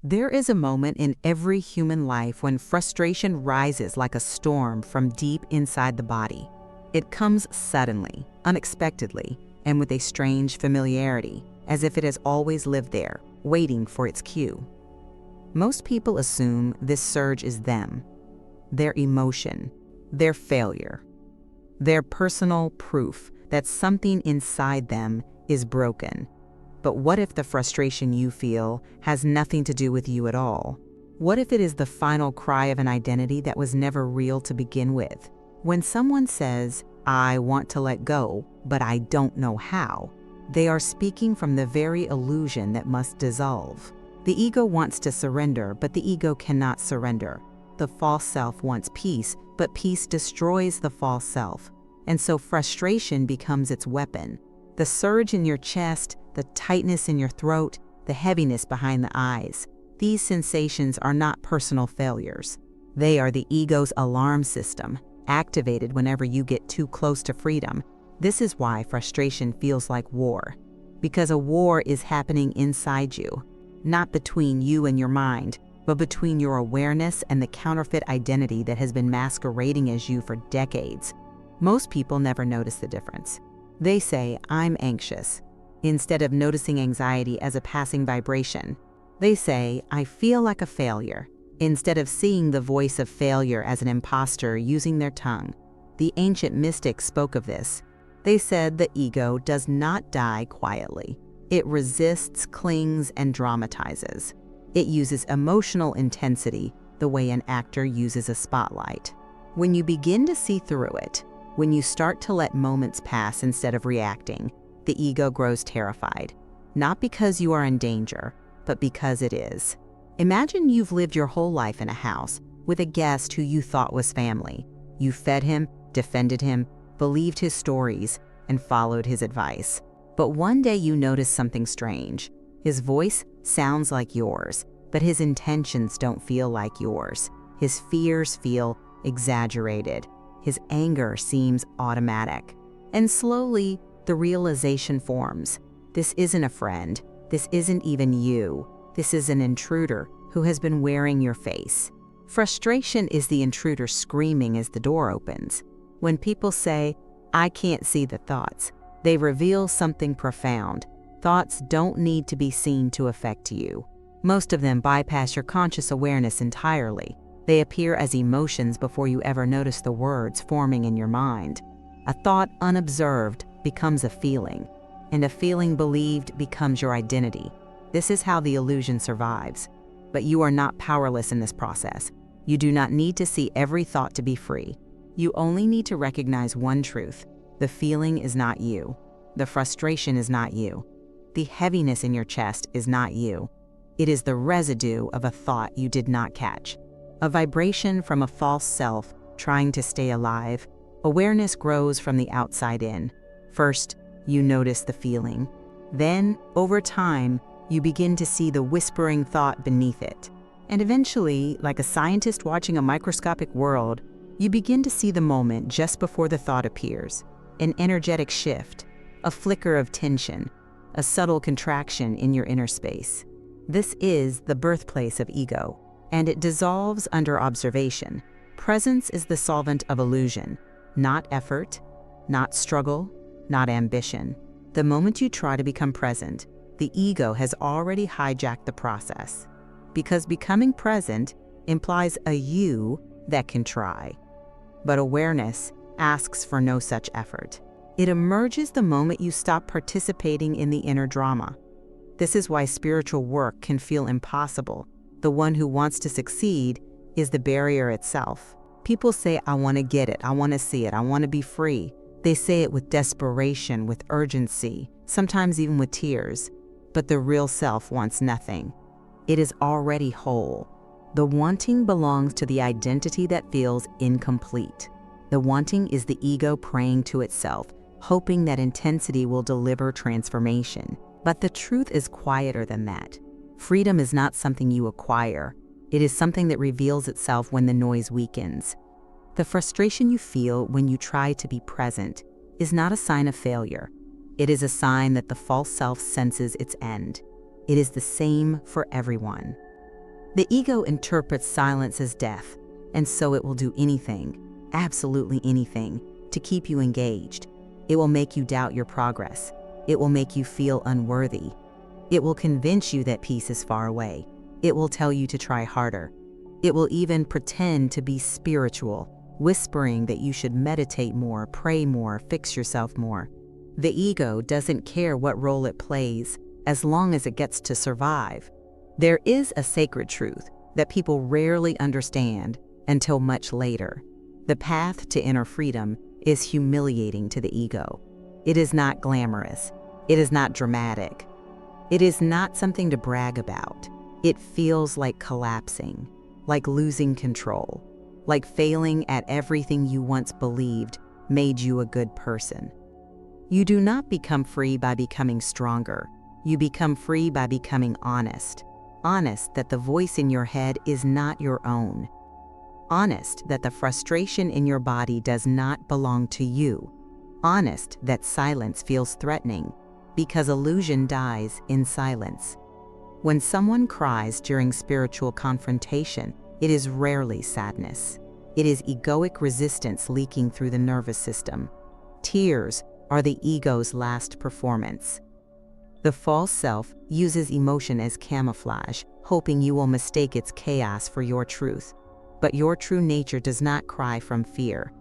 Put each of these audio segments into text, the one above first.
There is a moment in every human life when frustration rises like a storm from deep inside the body. It comes suddenly, unexpectedly, and with a strange familiarity, as if it has always lived there, waiting for its cue. Most people assume this surge is them, their emotion, their failure, their personal proof that something inside them is broken. But what if the frustration you feel has nothing to do with you at all? What if it is the final cry of an identity that was never real to begin with? When someone says, "I want to let go, but I don't know how," they are speaking from the very illusion that must dissolve. The ego wants to surrender, but the ego cannot surrender. The false self wants peace, but peace destroys the false self. And so frustration becomes its weapon. The surge in your chest, the tightness in your throat, the heaviness behind the eyes. These sensations are not personal failures. They are the ego's alarm system, activated whenever you get too close to freedom. This is why frustration feels like war. Because a war is happening inside you, not between you and your mind, but between your awareness and the counterfeit identity that has been masquerading as you for decades. Most people never notice the difference. They say, "I'm anxious," instead of noticing anxiety as a passing vibration. They say, "I feel like a failure," instead of seeing the voice of failure as an imposter using their tongue. The ancient mystics spoke of this. They said the ego does not die quietly. It resists, clings, and dramatizes. It uses emotional intensity the way an actor uses a spotlight. When you begin to see through it, when you start to let moments pass instead of reacting, the ego grows terrified. Not because you are in danger, but because it is. Imagine you've lived your whole life in a house with a guest who you thought was family. You fed him, defended him, believed his stories, and followed his advice. But one day you notice something strange. His voice sounds like yours, but his intentions don't feel like yours. His fears feel exaggerated. His anger seems automatic. And slowly, the realization forms. This isn't a friend. This isn't even you. This is an intruder who has been wearing your face. Frustration is the intruder screaming as the door opens. When people say, "I can't see the thoughts," they reveal something profound. Thoughts don't need to be seen to affect you. Most of them bypass your conscious awareness entirely. They appear as emotions before you ever notice the words forming in your mind. A thought unobserved becomes a feeling, and a feeling believed becomes your identity. This is how the illusion survives. But you are not powerless in this process. You do not need to see every thought to be free. You only need to recognize one truth. The feeling is not you. The frustration is not you. The heaviness in your chest is not you. It is the residue of a thought you did not catch. A vibration from a false self trying to stay alive. Awareness grows from the outside in. First, you notice the feeling. Then, over time, you begin to see the whispering thought beneath it. And eventually, like a scientist watching a microscopic world, you begin to see the moment just before the thought appears. An energetic shift, a flicker of tension, a subtle contraction in your inner space. This is the birthplace of ego, and it dissolves under observation. Presence is the solvent of illusion, not effort, not struggle, not ambition. The moment you try to become present, the ego has already hijacked the process. Because becoming present implies a you that can try. But awareness asks for no such effort. It emerges the moment you stop participating in the inner drama. This is why spiritual work can feel impossible. The one who wants to succeed is the barrier itself. People say, "I want to get it, I want to see it, I want to be free." They say it with desperation, with urgency, sometimes even with tears. But the real self wants nothing. It is already whole. The wanting belongs to the identity that feels incomplete. The wanting is the ego praying to itself, hoping that intensity will deliver transformation. But the truth is quieter than that. Freedom is not something you acquire. It is something that reveals itself when the noise weakens. The frustration you feel when you try to be present is not a sign of failure. It is a sign that the false self senses its end. It is the same for everyone. The ego interprets silence as death, and so it will do anything, absolutely anything, to keep you engaged. It will make you doubt your progress. It will make you feel unworthy. It will convince you that peace is far away. It will tell you to try harder. It will even pretend to be spiritual, whispering that you should meditate more, pray more, fix yourself more. The ego doesn't care what role it plays as long as it gets to survive. There is a sacred truth that people rarely understand until much later. The path to inner freedom is humiliating to the ego. It is not glamorous. It is not dramatic. It is not something to brag about. It feels like collapsing, like losing control, like failing at everything you once believed made you a good person. You do not become free by becoming stronger. You become free by becoming honest. Honest that the voice in your head is not your own. Honest that the frustration in your body does not belong to you. Honest that silence feels threatening, because illusion dies in silence. When someone cries during spiritual confrontation, it is rarely sadness. It is egoic resistance leaking through the nervous system. Tears are the ego's last performance. The false self uses emotion as camouflage, hoping you will mistake its chaos for your truth. But your true nature does not cry from fear.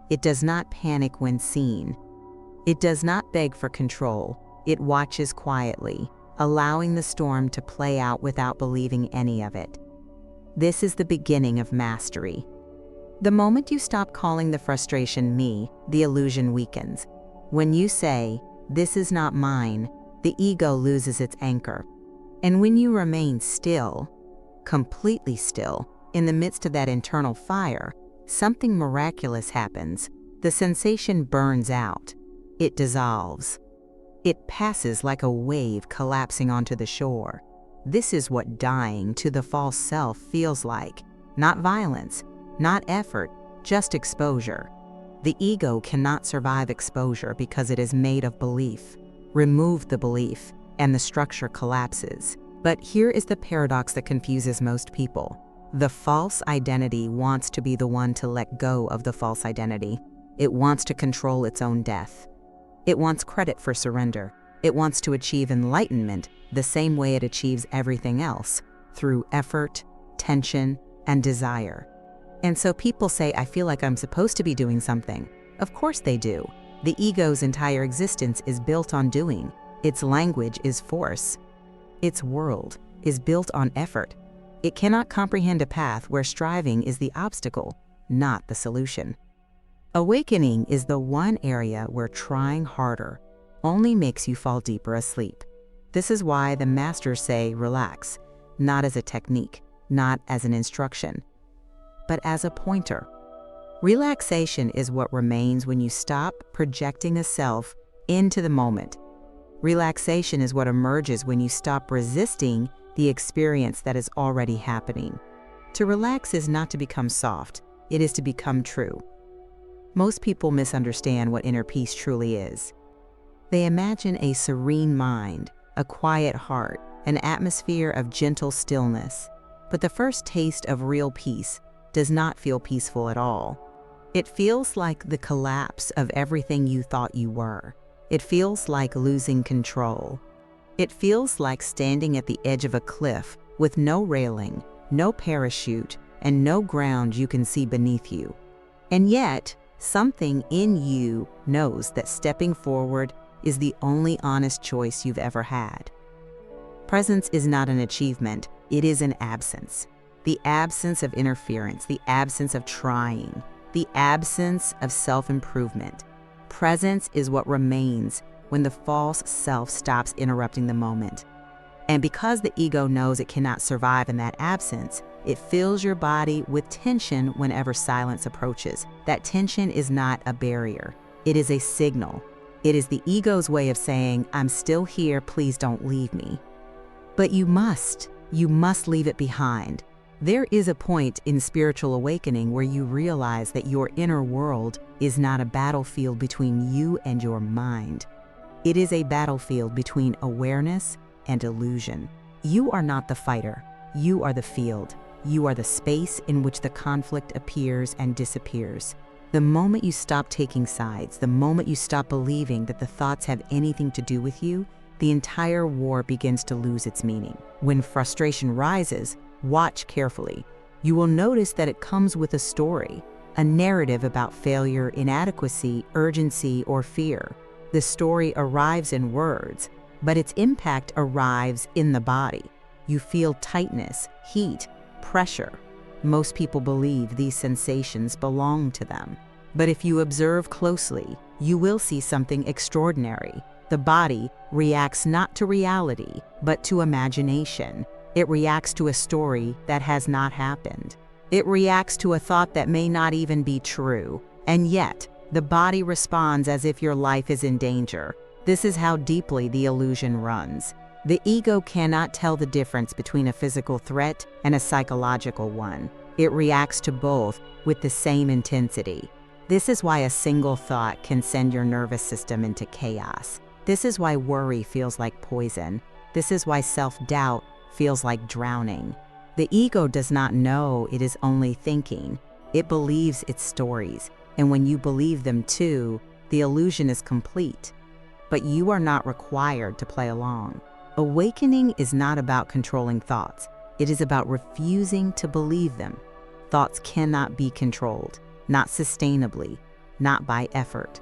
It does not panic when seen. It does not beg for control. It watches quietly, allowing the storm to play out without believing any of it. This is the beginning of mastery. The moment you stop calling the frustration me, the illusion weakens. When you say, "This is not mine," the ego loses its anchor. And when you remain still, completely still, in the midst of that internal fire, something miraculous happens. The sensation burns out. It dissolves. It passes like a wave collapsing onto the shore. This is what dying to the false self feels like. Not violence, not effort, just exposure. The ego cannot survive exposure because it is made of belief. Remove the belief, and the structure collapses. But here is the paradox that confuses most people. The false identity wants to be the one to let go of the false identity. It wants to control its own death. It wants credit for surrender. It wants to achieve enlightenment the same way it achieves everything else, through effort, tension, and desire. And so people say, "I feel like I'm supposed to be doing something." Of course they do. The ego's entire existence is built on doing. Its language is force. Its world is built on effort. It cannot comprehend a path where striving is the obstacle, not the solution. Awakening is the one area where trying harder only makes you fall deeper asleep. This is why the masters say relax, not as a technique, not as an instruction, but as a pointer. Relaxation is what remains when you stop projecting a self into the moment. Relaxation is what emerges when you stop resisting the experience that is already happening. To relax is not to become soft, it is to become true. Most people misunderstand what inner peace truly is. They imagine a serene mind, a quiet heart, an atmosphere of gentle stillness. But the first taste of real peace does not feel peaceful at all. It feels like the collapse of everything you thought you were. It feels like losing control. It feels like standing at the edge of a cliff with no railing, no parachute, and no ground you can see beneath you. And yet, something in you knows that stepping forward is the only honest choice you've ever had. Presence is not an achievement, it is an absence. The absence of interference, the absence of trying, the absence of self-improvement. Presence is what remains when the false self stops interrupting the moment. And because the ego knows it cannot survive in that absence, it fills your body with tension whenever silence approaches. That tension is not a barrier. It is a signal. It is the ego's way of saying, "I'm still here, please don't leave me." But you must leave it behind. There is a point in spiritual awakening where you realize that your inner world is not a battlefield between you and your mind. It is a battlefield between awareness and illusion. You are not the fighter. You are the field. You are the space in which the conflict appears and disappears. The moment you stop taking sides, the moment you stop believing that the thoughts have anything to do with you, the entire war begins to lose its meaning. When frustration rises, watch carefully. You will notice that it comes with a story, a narrative about failure, inadequacy, urgency, or fear. The story arrives in words, but its impact arrives in the body. You feel tightness, heat, pressure. Most people believe these sensations belong to them. But if you observe closely, you will see something extraordinary. The body reacts not to reality, but to imagination. It reacts to a story that has not happened. It reacts to a thought that may not even be true. And yet, the body responds as if your life is in danger. This is how deeply the illusion runs. The ego cannot tell the difference between a physical threat and a psychological one. It reacts to both with the same intensity. This is why a single thought can send your nervous system into chaos. This is why worry feels like poison. This is why self-doubt feels like drowning. The ego does not know it is only thinking. It believes its stories, and when you believe them too, the illusion is complete. But you are not required to play along. Awakening is not about controlling thoughts. It is about refusing to believe them. Thoughts cannot be controlled, not sustainably, not by effort,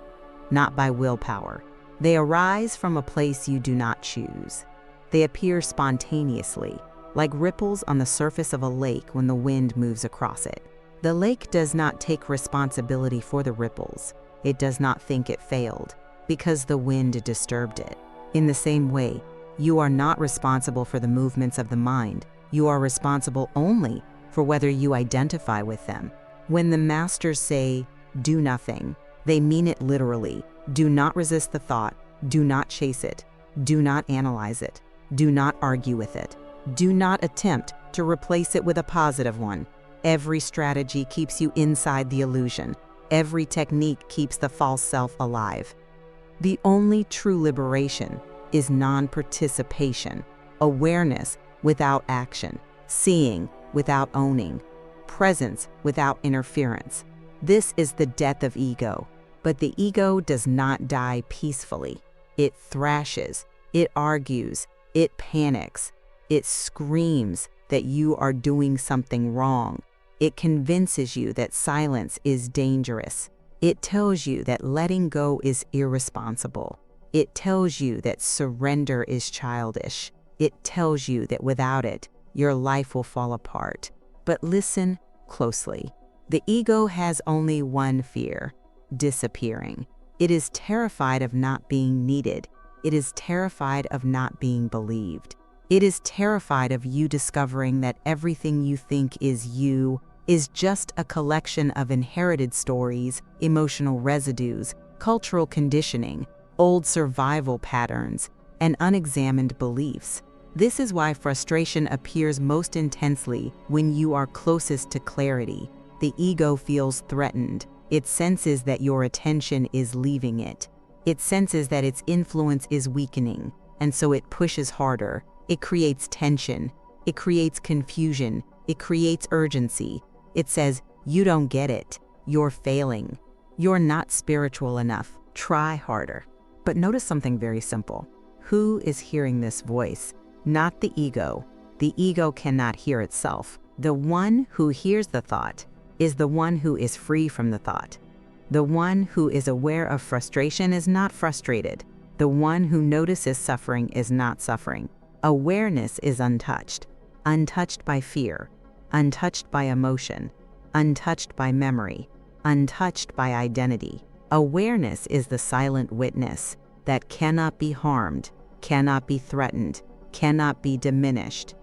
not by willpower. They arise from a place you do not choose. They appear spontaneously, like ripples on the surface of a lake when the wind moves across it. The lake does not take responsibility for the ripples. It does not think it failed, because the wind disturbed it. In the same way, you are not responsible for the movements of the mind. You are responsible only for whether you identify with them. When the masters say, "Do nothing," they mean it literally. Do not resist the thought. Do not chase it. Do not analyze it. Do not argue with it. Do not attempt to replace it with a positive one. Every strategy keeps you inside the illusion. Every technique keeps the false self alive. The only true liberation is non-participation, awareness without action, seeing without owning, presence without interference. This is the death of ego. But the ego does not die peacefully. It thrashes, it argues, it panics, it screams that you are doing something wrong. It convinces you that silence is dangerous. It tells you that letting go is irresponsible. It tells you that surrender is childish. It tells you that without it, your life will fall apart. But listen closely. The ego has only one fear: disappearing. It is terrified of not being needed. It is terrified of not being believed. It is terrified of you discovering that everything you think is you is just a collection of inherited stories, emotional residues, cultural conditioning, old survival patterns, and unexamined beliefs. This is why frustration appears most intensely when you are closest to clarity. The ego feels threatened. It senses that your attention is leaving it. It senses that its influence is weakening, and so it pushes harder. It creates tension. It creates confusion. It creates urgency. It says, "You don't get it. You're failing. You're not spiritual enough. Try harder." But notice something very simple. Who is hearing this voice? Not the ego. The ego cannot hear itself. The one who hears the thought is the one who is free from the thought. The one who is aware of frustration is not frustrated. The one who notices suffering is not suffering. Awareness is untouched, untouched by fear, untouched by emotion, untouched by memory, untouched by identity. Awareness is the silent witness that cannot be harmed, cannot be threatened, cannot be diminished.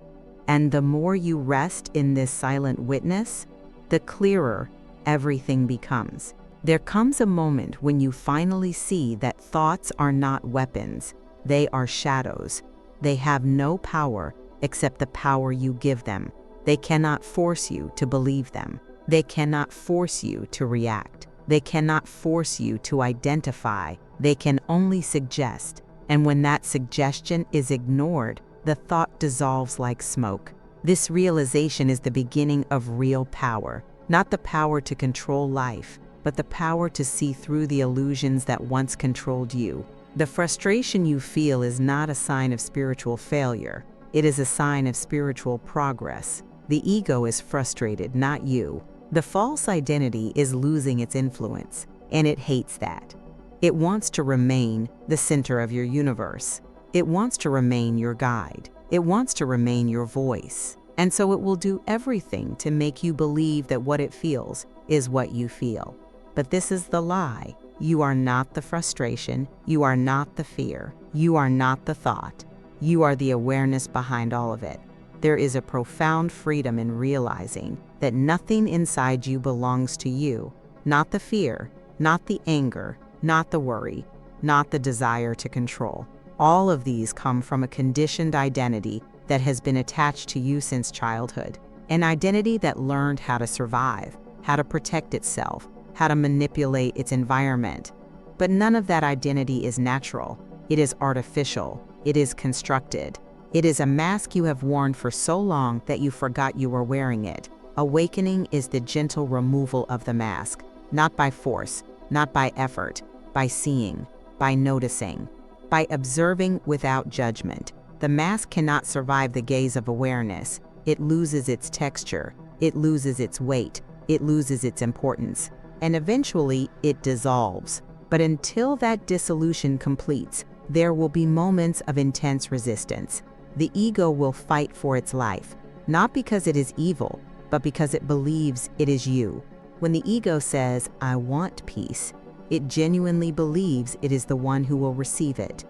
And the more you rest in this silent witness, the clearer everything becomes. There comes a moment when you finally see that thoughts are not weapons. They are shadows. They have no power except the power you give them. They cannot force you to believe them. They cannot force you to react. They cannot force you to identify. They can only suggest. And when that suggestion is ignored, the thought dissolves like smoke. This realization is the beginning of real power, not the power to control life, but the power to see through the illusions that once controlled you. The frustration you feel is not a sign of spiritual failure. It is a sign of spiritual progress. The ego is frustrated, not you. The false identity is losing its influence, and it hates that. It wants to remain the center of your universe. It wants to remain your guide. It wants to remain your voice. And so it will do everything to make you believe that what it feels is what you feel. But this is the lie. You are not the frustration. You are not the fear. You are not the thought. You are the awareness behind all of it. There is a profound freedom in realizing that nothing inside you belongs to you. Not the fear, not the anger, not the worry, not the desire to control. All of these come from a conditioned identity that has been attached to you since childhood. An identity that learned how to survive, how to protect itself, how to manipulate its environment. But none of that identity is natural. It is artificial. It is constructed. It is a mask you have worn for so long that you forgot you were wearing it. Awakening is the gentle removal of the mask, not by force, not by effort, by seeing, by noticing, by observing without judgment. The mask cannot survive the gaze of awareness. It loses its texture. It loses its weight. It loses its importance. And eventually, it dissolves. But until that dissolution completes, there will be moments of intense resistance. The ego will fight for its life, not because it is evil, but because it believes it is you. When the ego says, "I want peace," it genuinely believes it is the one who will receive it.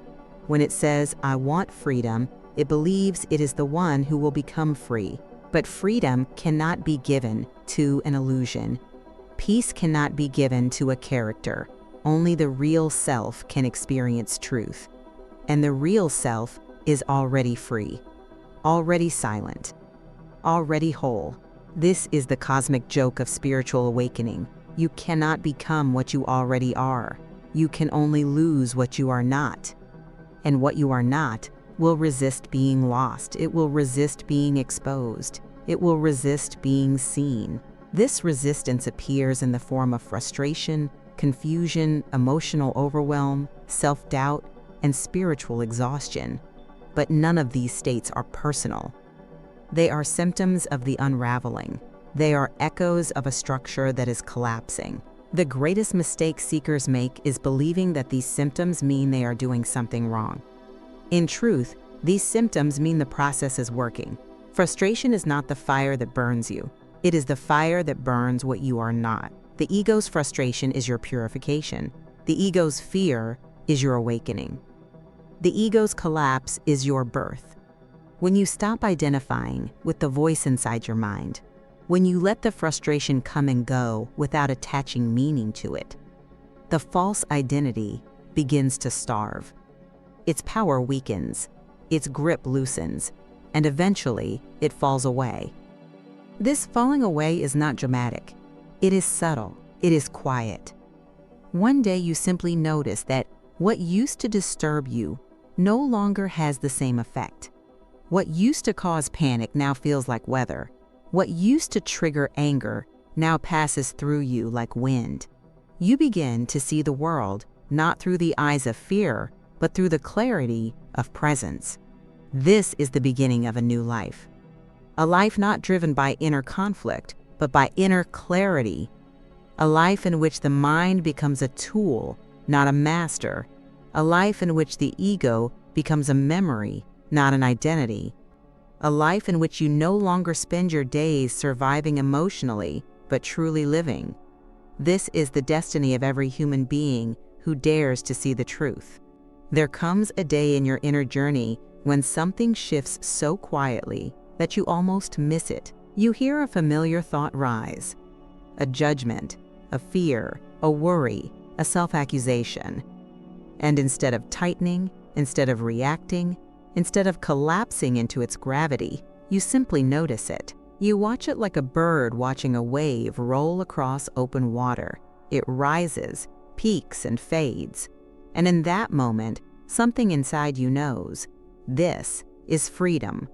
When it says, "I want freedom," it believes it is the one who will become free. But freedom cannot be given to an illusion. Peace cannot be given to a character. Only the real self can experience truth. And the real self is already free, already silent, already whole. This is the cosmic joke of spiritual awakening. You cannot become what you already are. You can only lose what you are not. And what you are not will resist being lost. It will resist being exposed. It will resist being seen. This resistance appears in the form of frustration, confusion, emotional overwhelm, self-doubt, and spiritual exhaustion. But none of these states are personal. They are symptoms of the unraveling. They are echoes of a structure that is collapsing. The greatest mistake seekers make is believing that these symptoms mean they are doing something wrong. In truth, these symptoms mean the process is working. Frustration is not the fire that burns you. It is the fire that burns what you are not. The ego's frustration is your purification. The ego's fear is your awakening. The ego's collapse is your birth. When you stop identifying with the voice inside your mind, when you let the frustration come and go without attaching meaning to it, the false identity begins to starve. Its power weakens, its grip loosens, and eventually it falls away. This falling away is not dramatic. It is subtle. It is quiet. One day you simply notice that what used to disturb you no longer has the same effect. What used to cause panic now feels like weather. What used to trigger anger now passes through you like wind. You begin to see the world not through the eyes of fear, but through the clarity of presence. This is the beginning of a new life. A life not driven by inner conflict, but by inner clarity. A life in which the mind becomes a tool, not a master. A life in which the ego becomes a memory, not an identity. A life in which you no longer spend your days surviving emotionally, but truly living. This is the destiny of every human being who dares to see the truth. There comes a day in your inner journey when something shifts so quietly that you almost miss it. You hear a familiar thought rise, a judgment, a fear, a worry, a self-accusation. And instead of tightening, instead of reacting, instead of collapsing into its gravity, you simply notice it. You watch it like a bird watching a wave roll across open water. It rises, peaks, and fades. And in that moment, something inside you knows, this is freedom.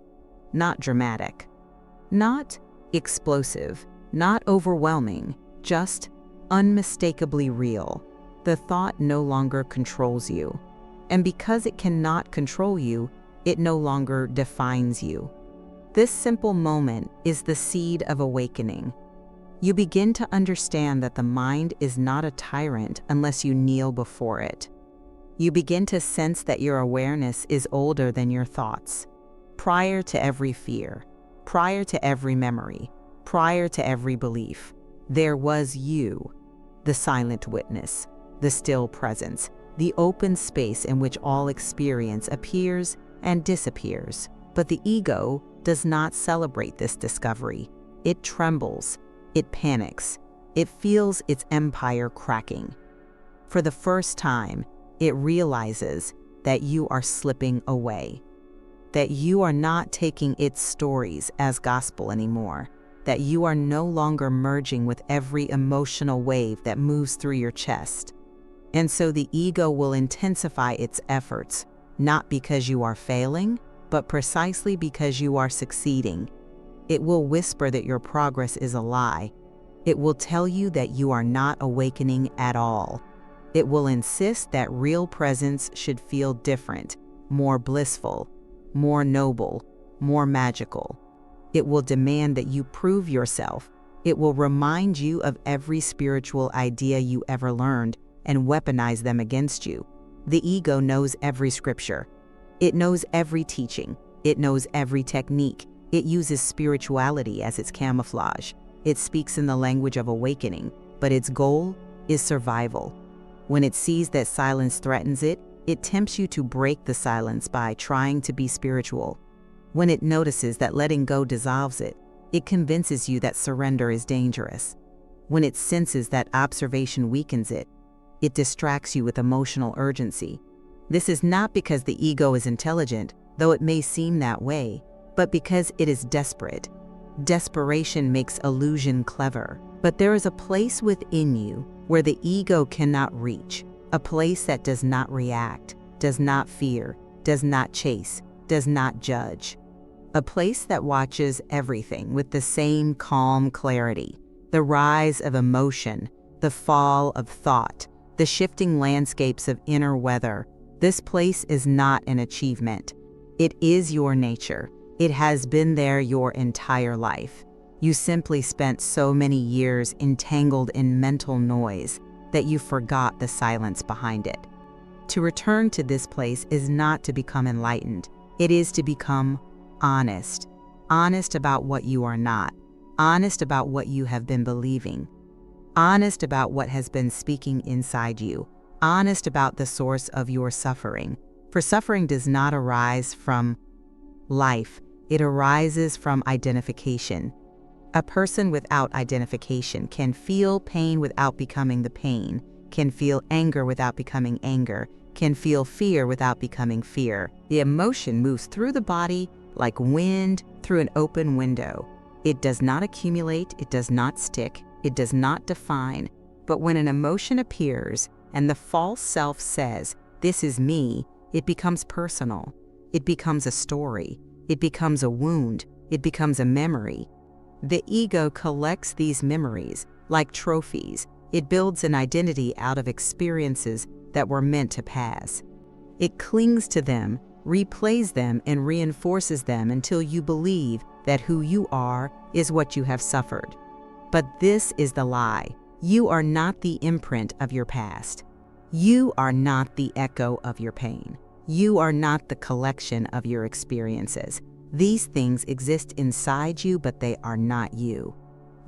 Not dramatic, Not explosive, not overwhelming, just unmistakably real. The thought no longer controls you. And because it cannot control you, it no longer defines you. This simple moment is the seed of awakening. You begin to understand that the mind is not a tyrant unless you kneel before it. You begin to sense that your awareness is older than your thoughts. Prior to every fear, prior to every memory, prior to every belief, there was you, the silent witness, the still presence, the open space in which all experience appears and disappears. But the ego does not celebrate this discovery. It trembles, it panics, it feels its empire cracking. For the first time, it realizes that you are slipping away, that you are not taking its stories as gospel anymore, that you are no longer merging with every emotional wave that moves through your chest. And so the ego will intensify its efforts, not because you are failing, but precisely because you are succeeding. It will whisper that your progress is a lie. It will tell you that you are not awakening at all. It will insist that real presence should feel different, more blissful, more noble, more magical. It will demand that you prove yourself. It will remind you of every spiritual idea you ever learned and weaponize them against you. The ego knows every scripture. It knows every teaching. It knows every technique. It uses spirituality as its camouflage. It speaks in the language of awakening, but its goal is survival. When it sees that silence threatens it, it tempts you to break the silence by trying to be spiritual. When it notices that letting go dissolves it, it convinces you that surrender is dangerous. When it senses that observation weakens it, it distracts you with emotional urgency. This is not because the ego is intelligent, though it may seem that way, but because it is desperate. Desperation makes illusion clever. But there is a place within you where the ego cannot reach, a place that does not react, does not fear, does not chase, does not judge. A place that watches everything with the same calm clarity, the rise of emotion, the fall of thought, the shifting landscapes of inner weather. This place is not an achievement. It is your nature. It has been there your entire life. You simply spent so many years entangled in mental noise that you forgot the silence behind it. To return to this place is not to become enlightened. It is to become honest. Honest about what you are not. Honest about what you have been believing. Honest about what has been speaking inside you. Honest about the source of your suffering. For suffering does not arise from life. It arises from identification. A person without identification can feel pain without becoming the pain, can feel anger without becoming anger, can feel fear without becoming fear. The emotion moves through the body like wind through an open window. It does not accumulate, it does not stick, it does not define. But when an emotion appears and the false self says, "This is me," it becomes personal. It becomes a story. It becomes a wound. It becomes a memory. The ego collects these memories like trophies. It builds an identity out of experiences that were meant to pass. It clings to them, replays them, and reinforces them until you believe that who you are is what you have suffered. But this is the lie. You are not the imprint of your past. You are not the echo of your pain. You are not the collection of your experiences. These things exist inside you, but they are not you.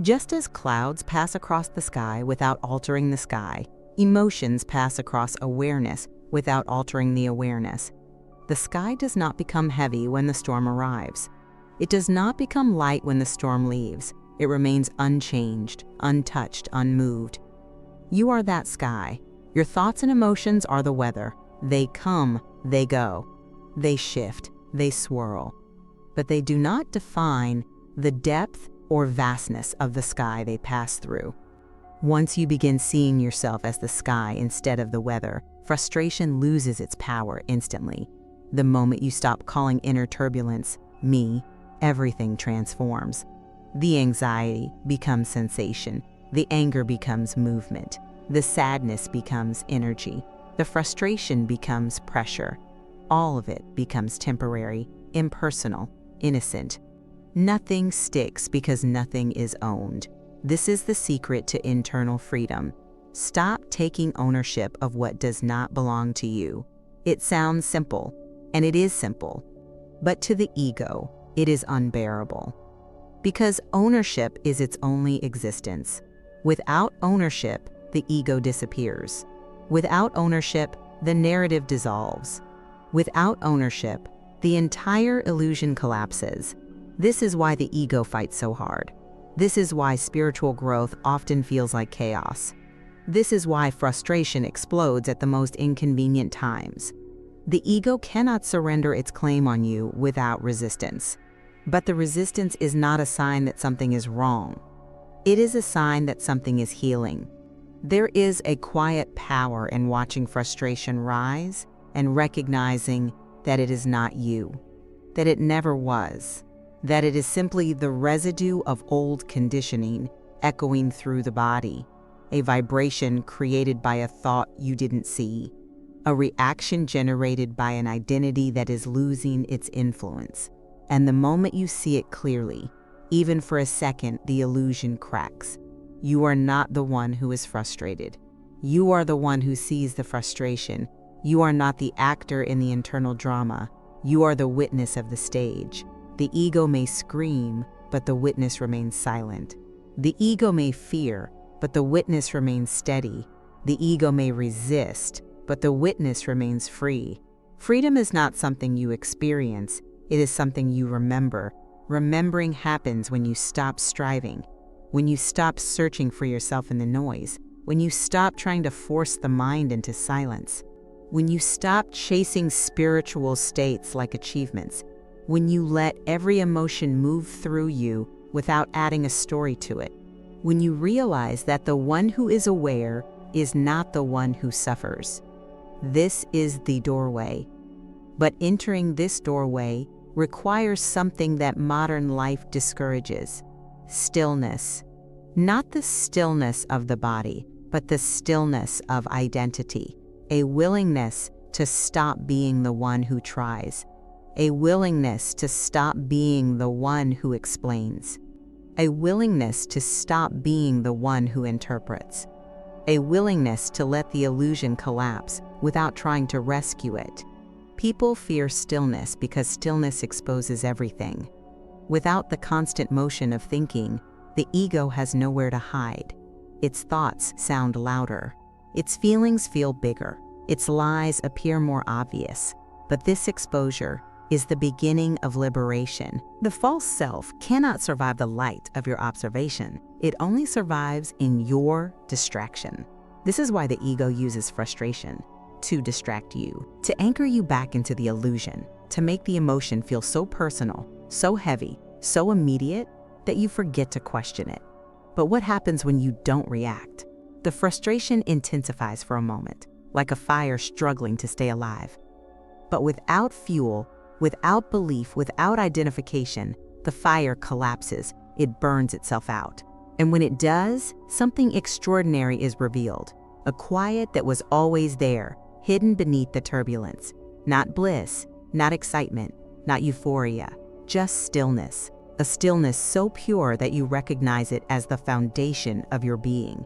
Just as clouds pass across the sky without altering the sky, emotions pass across awareness without altering the awareness. The sky does not become heavy when the storm arrives. It does not become light when the storm leaves. It remains unchanged, untouched, unmoved. You are that sky. Your thoughts and emotions are the weather. They come, they go. They shift, they swirl. But they do not define the depth or vastness of the sky they pass through. Once you begin seeing yourself as the sky instead of the weather, frustration loses its power instantly. The moment you stop calling inner turbulence me, everything transforms. The anxiety becomes sensation. The anger becomes movement. The sadness becomes energy. The frustration becomes pressure. All of it becomes temporary, impersonal, innocent. Nothing sticks because nothing is owned. This is the secret to internal freedom. Stop taking ownership of what does not belong to you. It sounds simple, and it is simple, but to the ego, it is unbearable. Because ownership is its only existence. Without ownership, the ego disappears. Without ownership, the narrative dissolves. Without ownership, the entire illusion collapses. This is why the ego fights so hard. This is why spiritual growth often feels like chaos. This is why frustration explodes at the most inconvenient times. The ego cannot surrender its claim on you without resistance. But the resistance is not a sign that something is wrong. It is a sign that something is healing. There is a quiet power in watching frustration rise and recognizing that it is not you, that it never was, that it is simply the residue of old conditioning echoing through the body, a vibration created by a thought you didn't see, a reaction generated by an identity that is losing its influence. And the moment you see it clearly, even for a second, the illusion cracks. You are not the one who is frustrated. You are the one who sees the frustration. You are not the actor in the internal drama. You are the witness of the stage. The ego may scream, but the witness remains silent. The ego may fear, but the witness remains steady. The ego may resist, but the witness remains free. Freedom is not something you experience. It is something you remember. Remembering happens when you stop striving, when you stop searching for yourself in the noise, when you stop trying to force the mind into silence, when you stop chasing spiritual states like achievements, when you let every emotion move through you without adding a story to it, when you realize that the one who is aware is not the one who suffers. This is the doorway. But entering this doorway requires something that modern life discourages: stillness. Not the stillness of the body, but the stillness of identity. A willingness to stop being the one who tries. A willingness to stop being the one who explains. A willingness to stop being the one who interprets. A willingness to let the illusion collapse without trying to rescue it. People fear stillness because stillness exposes everything. Without the constant motion of thinking, the ego has nowhere to hide. Its thoughts sound louder. Its feelings feel bigger. Its lies appear more obvious. But this exposure is the beginning of liberation. The false self cannot survive the light of your observation. It only survives in your distraction. This is why the ego uses frustration to distract you, to anchor you back into the illusion, to make the emotion feel so personal, so heavy, so immediate that you forget to question it. But what happens when you don't react? The frustration intensifies for a moment, like a fire struggling to stay alive. But without fuel, without belief, without identification, the fire collapses. It burns itself out. And when it does, something extraordinary is revealed. A quiet that was always there, hidden beneath the turbulence. Not bliss, not excitement, not euphoria, just stillness. A stillness so pure that you recognize it as the foundation of your being.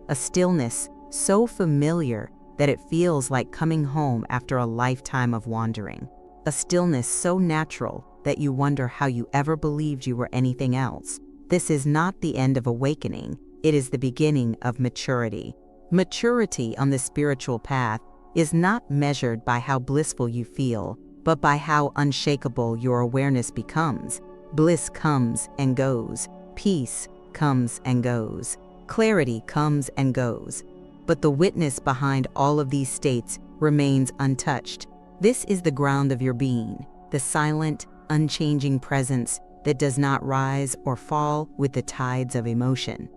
A stillness so familiar that it feels like coming home after a lifetime of wandering. A stillness so natural that you wonder how you ever believed you were anything else. This is not the end of awakening. It is the beginning of maturity. Maturity on the spiritual path is not measured by how blissful you feel, but by how unshakable your awareness becomes. Bliss comes and goes. Peace comes and goes. Clarity comes and goes. But the witness behind all of these states remains untouched. This is the ground of your being, the silent, unchanging presence that does not rise or fall with the tides of emotion.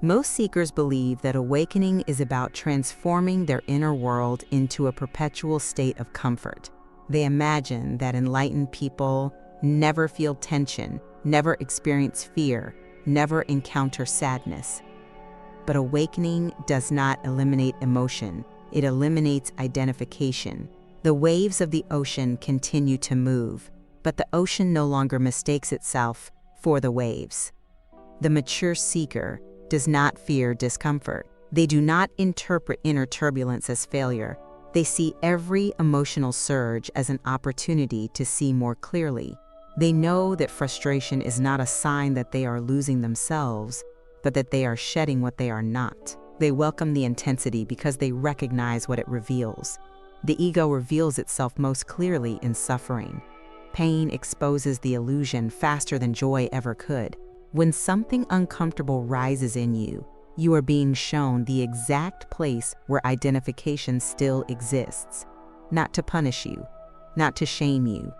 Most seekers believe that awakening is about transforming their inner world into a perpetual state of comfort. They imagine that enlightened people, never feel tension, never experience fear, never encounter sadness. But awakening does not eliminate emotion, it eliminates identification. The waves of the ocean continue to move, but the ocean no longer mistakes itself for the waves. The mature seeker does not fear discomfort. They do not interpret inner turbulence as failure. They see every emotional surge as an opportunity to see more clearly. They know that frustration is not a sign that they are losing themselves, but that they are shedding what they are not. They welcome the intensity because they recognize what it reveals. The ego reveals itself most clearly in suffering. Pain exposes the illusion faster than joy ever could. When something uncomfortable rises in you, you are being shown the exact place where identification still exists. Not to punish you, not to shame you,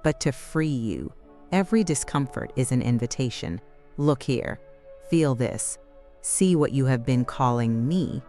but to free you. Every discomfort is an invitation. Look here, feel this, see what you have been calling me.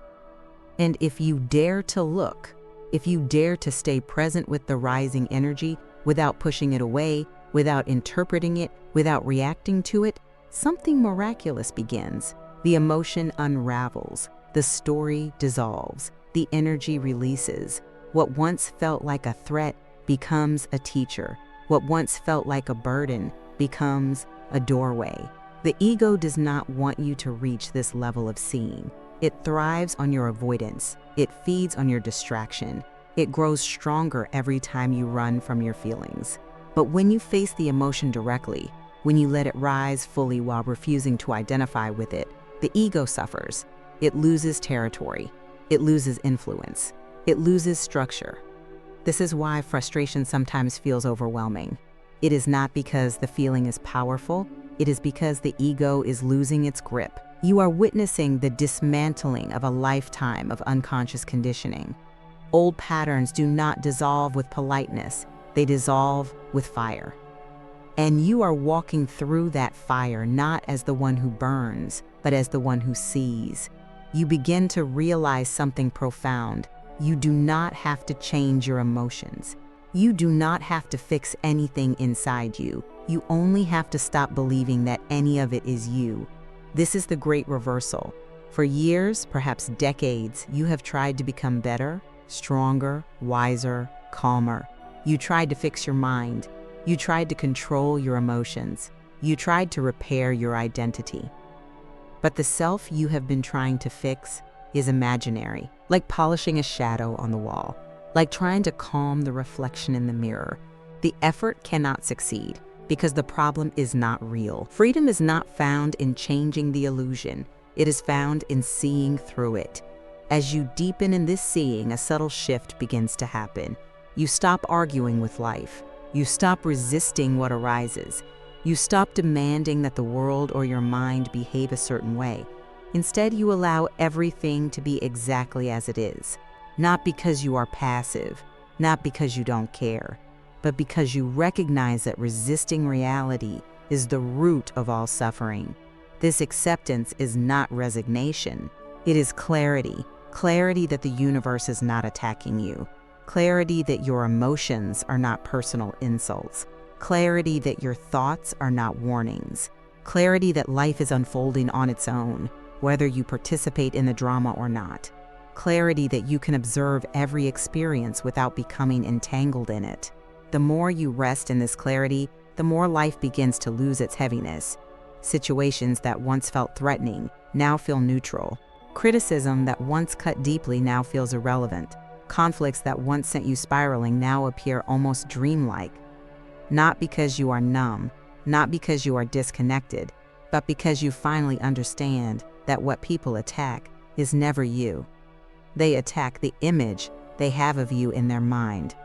And if you dare to look, if you dare to stay present with the rising energy without pushing it away, without interpreting it, without reacting to it, something miraculous begins. The emotion unravels, the story dissolves, the energy releases. What once felt like a threat becomes a teacher. What once felt like a burden becomes a doorway. The ego does not want you to reach this level of seeing. It thrives on your avoidance. It feeds on your distraction. It grows stronger every time you run from your feelings. But when you face the emotion directly, when you let it rise fully while refusing to identify with it, the ego suffers. It loses territory. It loses influence. It loses structure. This is why frustration sometimes feels overwhelming. It is not because the feeling is powerful. It is because the ego is losing its grip. You are witnessing the dismantling of a lifetime of unconscious conditioning. Old patterns do not dissolve with politeness. They dissolve with fire. And you are walking through that fire not as the one who burns, but as the one who sees. You begin to realize something profound. You do not have to change your emotions. You do not have to fix anything inside you. You only have to stop believing that any of it is you. This is the great reversal. For years, perhaps decades, you have tried to become better, stronger, wiser, calmer. You tried to fix your mind. You tried to control your emotions. You tried to repair your identity. But the self you have been trying to fix is imaginary, like polishing a shadow on the wall, like trying to calm the reflection in the mirror. The effort cannot succeed because the problem is not real. Freedom is not found in changing the illusion. It is found in seeing through it. As you deepen in this seeing, a subtle shift begins to happen. You stop arguing with life. You stop resisting what arises. You stop demanding that the world or your mind behave a certain way. Instead, you allow everything to be exactly as it is, not because you are passive, not because you don't care, but because you recognize that resisting reality is the root of all suffering. This acceptance is not resignation. It is clarity. Clarity that the universe is not attacking you. Clarity that your emotions are not personal insults. Clarity that your thoughts are not warnings. Clarity that life is unfolding on its own, whether you participate in the drama or not. Clarity that you can observe every experience without becoming entangled in it. The more you rest in this clarity, the more life begins to lose its heaviness. Situations that once felt threatening now feel neutral. Criticism that once cut deeply now feels irrelevant. Conflicts that once sent you spiraling now appear almost dreamlike. Not because you are numb, not because you are disconnected, but because you finally understand that what people attack is never you. They attack the image they have of you in their mind.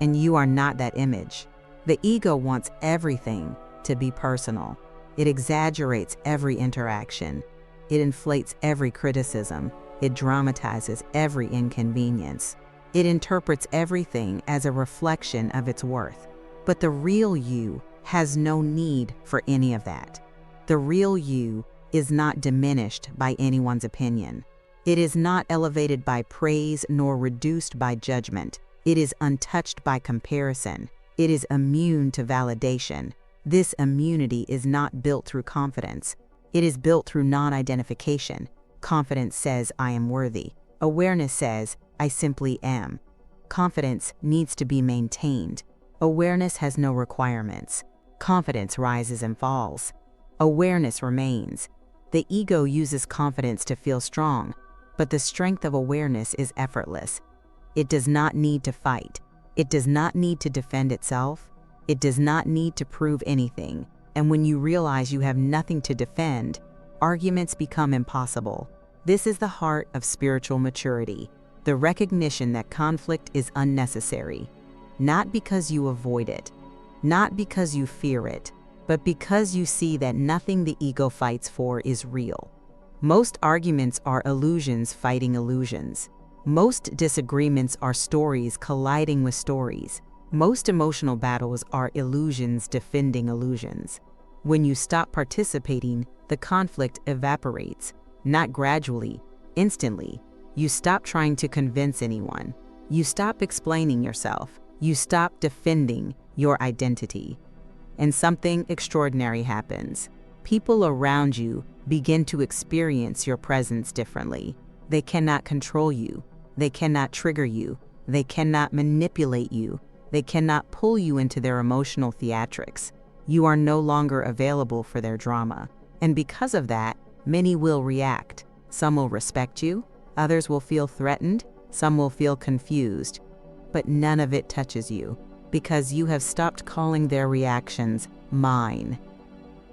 And you are not that image. The ego wants everything to be personal. It exaggerates every interaction. It inflates every criticism. It dramatizes every inconvenience. It interprets everything as a reflection of its worth. But the real you has no need for any of that. The real you is not diminished by anyone's opinion. It is not elevated by praise nor reduced by judgment. It is untouched by comparison. It is immune to validation. This immunity is not built through confidence. It is built through non-identification. Confidence says, I am worthy. Awareness says, I simply am. Confidence needs to be maintained. Awareness has no requirements. Confidence rises and falls. Awareness remains. The ego uses confidence to feel strong, but the strength of awareness is effortless. It does not need to fight. It does not need to defend itself. It does not need to prove anything. And when you realize you have nothing to defend, arguments become impossible. This is the heart of spiritual maturity, the recognition that conflict is unnecessary, not because you avoid it, not because you fear it, but because you see that nothing the ego fights for is real. Most arguments are illusions fighting illusions. Most disagreements are stories colliding with stories. Most emotional battles are illusions defending illusions. When you stop participating, the conflict evaporates, not gradually, instantly. You stop trying to convince anyone. You stop explaining yourself. You stop defending your identity. And something extraordinary happens. People around you begin to experience your presence differently. They cannot control you. They cannot trigger you. They cannot manipulate you. They cannot pull you into their emotional theatrics. You are no longer available for their drama. And because of that, many will react. Some will respect you. Others will feel threatened. Some will feel confused. But none of it touches you, because you have stopped calling their reactions mine.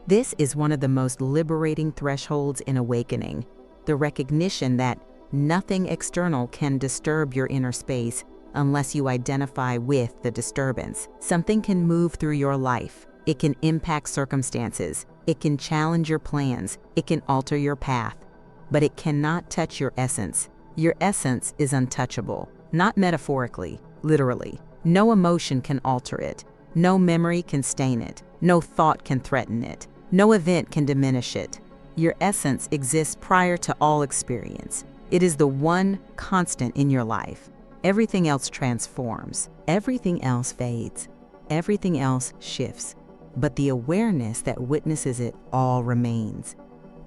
This is one of the most liberating thresholds in awakening, the recognition that nothing external can disturb your inner space unless you identify with the disturbance. Something can move through your life. It can impact circumstances. It can challenge your plans. It can alter your path. But it cannot touch your essence. Your essence is untouchable, not metaphorically, literally. No emotion can alter it. No memory can stain it. No thought can threaten it. No event can diminish it. Your essence exists prior to all experience. It is the one constant in your life. Everything else transforms. Everything else fades. Everything else shifts. But the awareness that witnesses it all remains.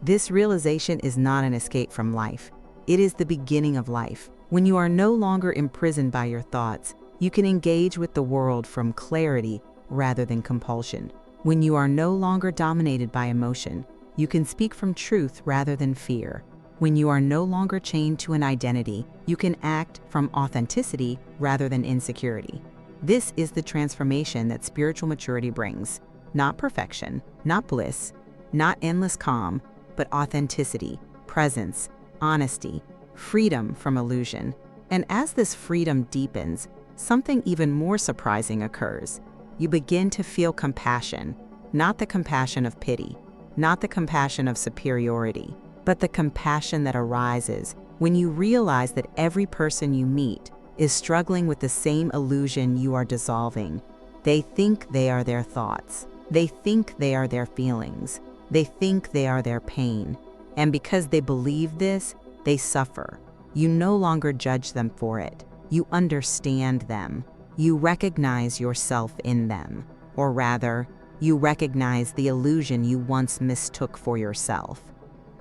This realization is not an escape from life. It is the beginning of life. When you are no longer imprisoned by your thoughts, you can engage with the world from clarity rather than compulsion. When you are no longer dominated by emotion, you can speak from truth rather than fear. When you are no longer chained to an identity, you can act from authenticity rather than insecurity. This is the transformation that spiritual maturity brings. Not perfection, not bliss, not endless calm, but authenticity, presence, honesty, freedom from illusion. And as this freedom deepens, something even more surprising occurs. You begin to feel compassion, not the compassion of pity, not the compassion of superiority, but the compassion that arises when you realize that every person you meet is struggling with the same illusion you are dissolving. They think they are their thoughts. They think they are their feelings. They think they are their pain. And because they believe this, they suffer. You no longer judge them for it. You understand them. You recognize yourself in them. Or rather, you recognize the illusion you once mistook for yourself.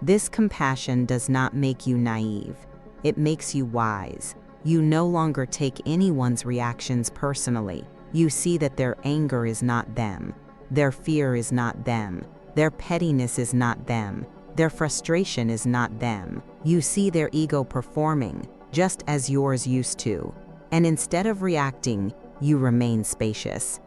This compassion does not make you naive. It makes you wise. You no longer take anyone's reactions personally. You see that their anger is not them. Their fear is not them. Their pettiness is not them. Their frustration is not them. You see their ego performing, just as yours used to. And instead of reacting, you remain spacious.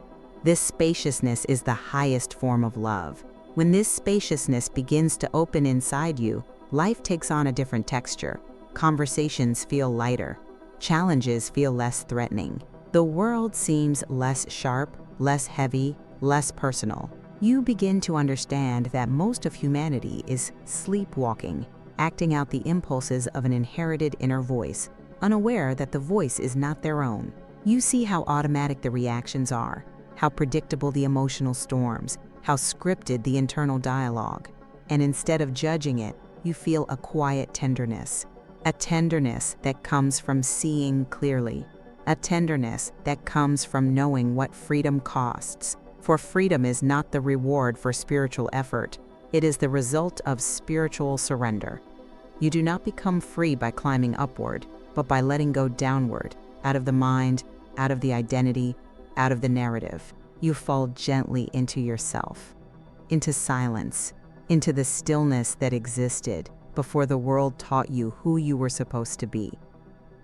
This spaciousness is the highest form of love. When this spaciousness begins to open inside you, life takes on a different texture. Conversations feel lighter. Challenges feel less threatening. The world seems less sharp, less heavy, less personal. You begin to understand that most of humanity is sleepwalking, acting out the impulses of an inherited inner voice, unaware that the voice is not their own. You see how automatic the reactions are, how predictable the emotional storms, how scripted the internal dialogue. And instead of judging it, you feel a quiet tenderness, a tenderness that comes from seeing clearly. a tenderness that comes from knowing what freedom costs. For freedom is not the reward for spiritual effort, it is the result of spiritual surrender. You do not become free by climbing upward, but by letting go downward, out of the mind, out of the identity, out of the narrative. You fall gently into yourself, into silence, into the stillness that existed before the world taught you who you were supposed to be.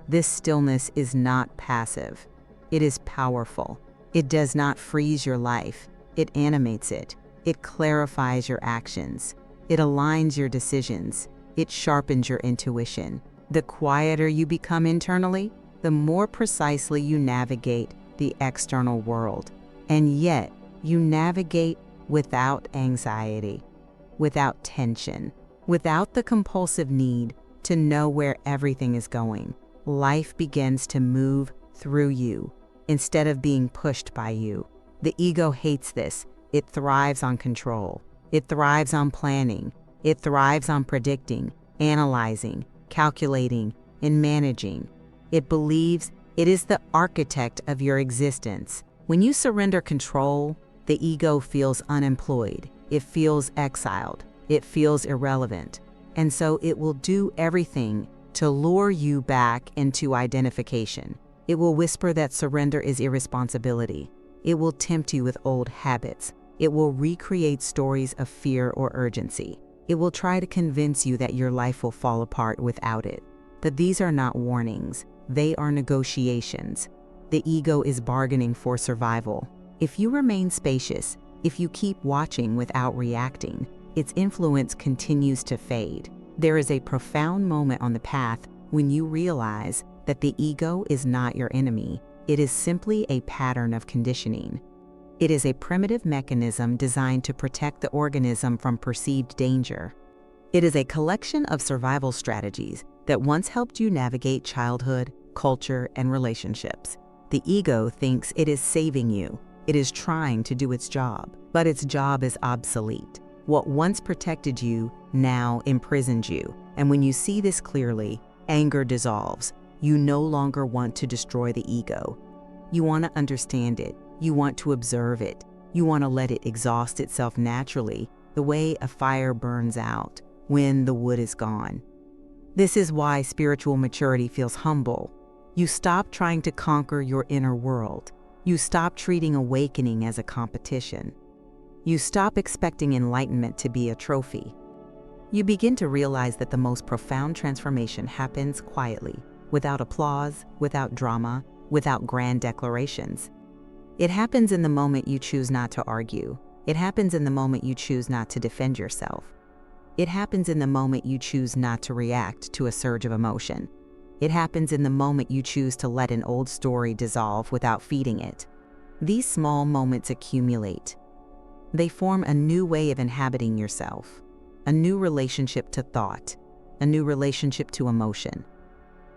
This stillness is not passive. It is powerful. It does not freeze your life. It animates it. It clarifies your actions. It aligns your decisions. It sharpens your intuition. The quieter you become internally, the more precisely you navigate the external world. And yet, you navigate without anxiety, without tension, without the compulsive need to know where everything is going. Life begins to move through you instead of being pushed by you. The ego hates this. It thrives on control. It thrives on planning. It thrives on predicting, analyzing, calculating, and managing. It believes it is the architect of your existence. When you surrender control, the ego feels unemployed. It feels exiled. It feels irrelevant. And so it will do everything to lure you back into identification. It will whisper that surrender is irresponsibility. It will tempt you with old habits. It will recreate stories of fear or urgency. It will try to convince you that your life will fall apart without it. But these are not warnings. They are negotiations. The ego is bargaining for survival. If you remain spacious, if you keep watching without reacting, its influence continues to fade. There is a profound moment on the path when you realize that the ego is not your enemy. It is simply a pattern of conditioning. It is a primitive mechanism designed to protect the organism from perceived danger. It is a collection of survival strategies that once helped you navigate childhood, culture, and relationships. The ego thinks it is saving you. It is trying to do its job, but its job is obsolete. What once protected you now imprisons you. And when you see this clearly, anger dissolves. You no longer want to destroy the ego. You want to understand it. You want to observe it. You want to let it exhaust itself naturally, the way a fire burns out when the wood is gone. This is why spiritual maturity feels humble. You stop trying to conquer your inner world. You stop treating awakening as a competition. You stop expecting enlightenment to be a trophy. You begin to realize that the most profound transformation happens quietly, without applause, without drama, without grand declarations. It happens in the moment you choose not to argue. It happens in the moment you choose not to defend yourself. It happens in the moment you choose not to react to a surge of emotion. It happens in the moment you choose to let an old story dissolve without feeding it. These small moments accumulate. They form a new way of inhabiting yourself, a new relationship to thought, a new relationship to emotion,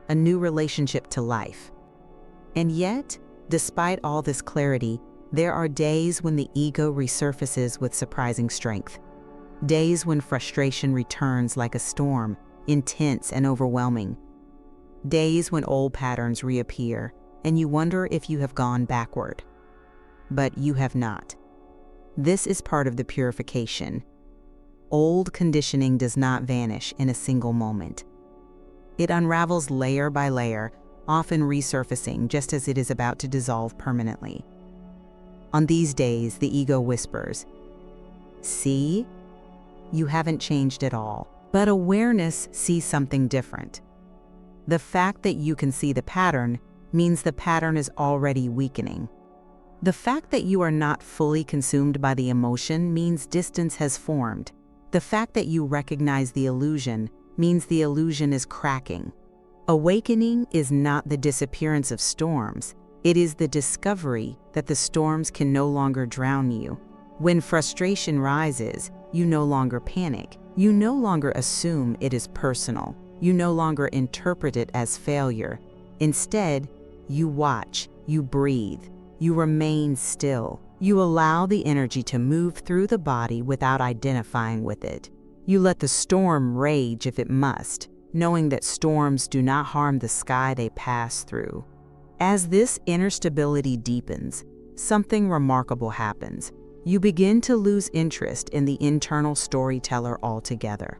a new relationship to life. And yet, despite all this clarity, there are days when the ego resurfaces with surprising strength. Days when frustration returns like a storm, intense and overwhelming. Days when old patterns reappear, and you wonder if you have gone backward. But you have not. This is part of the purification. Old conditioning does not vanish in a single moment. It unravels layer by layer, often resurfacing just as it is about to dissolve permanently. On these days, the ego whispers, "See? You haven't changed at all." But awareness sees something different. The fact that you can see the pattern means the pattern is already weakening. The fact that you are not fully consumed by the emotion means distance has formed. The fact that you recognize the illusion means the illusion is cracking. Awakening is not the disappearance of storms. It is the discovery that the storms can no longer drown you. When frustration rises, you no longer panic. You no longer assume it is personal. You no longer interpret it as failure. Instead, you watch, you breathe, you remain still. You allow the energy to move through the body without identifying with it. You let the storm rage if it must, knowing that storms do not harm the sky they pass through. As this inner stability deepens, something remarkable happens. You begin to lose interest in the internal storyteller altogether.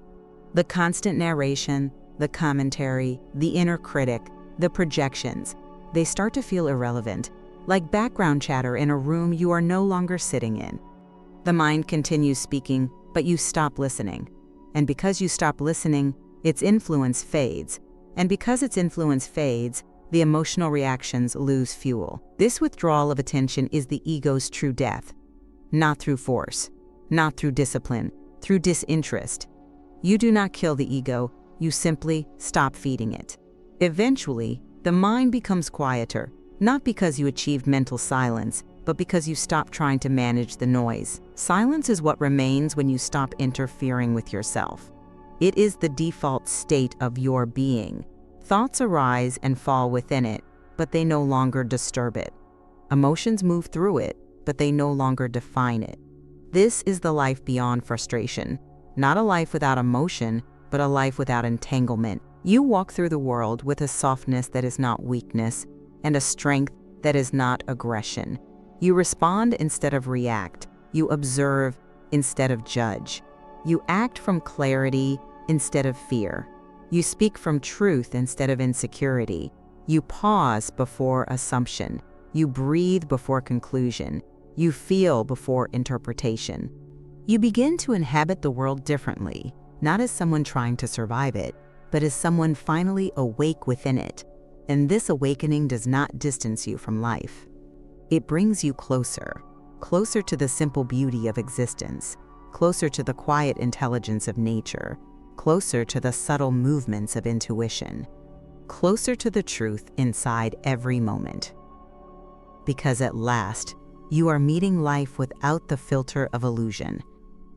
The constant narration, the commentary, the inner critic, the projections, they start to feel irrelevant, like background chatter in a room you are no longer sitting in. The mind continues speaking, but you stop listening. And because you stop listening, its influence fades. And because its influence fades, the emotional reactions lose fuel. This withdrawal of attention is the ego's true death. Not through force, not through discipline, through disinterest. You do not kill the ego, you simply stop feeding it. Eventually, the mind becomes quieter, not because you achieved mental silence, but because you stop trying to manage the noise. Silence is what remains when you stop interfering with yourself. It is the default state of your being. Thoughts arise and fall within it, but they no longer disturb it. Emotions move through it, but they no longer define it. This is the life beyond frustration. Not a life without emotion, but a life without entanglement. You walk through the world with a softness that is not weakness, and a strength that is not aggression. You respond instead of react. You observe instead of judge. You act from clarity instead of fear. You speak from truth instead of insecurity. You pause before assumption. You breathe before conclusion. You feel before interpretation. You begin to inhabit the world differently, not as someone trying to survive it, but as someone finally awake within it. And this awakening does not distance you from life. It brings you closer, closer to the simple beauty of existence, closer to the quiet intelligence of nature, closer to the subtle movements of intuition, closer to the truth inside every moment. Because at last, you are meeting life without the filter of illusion.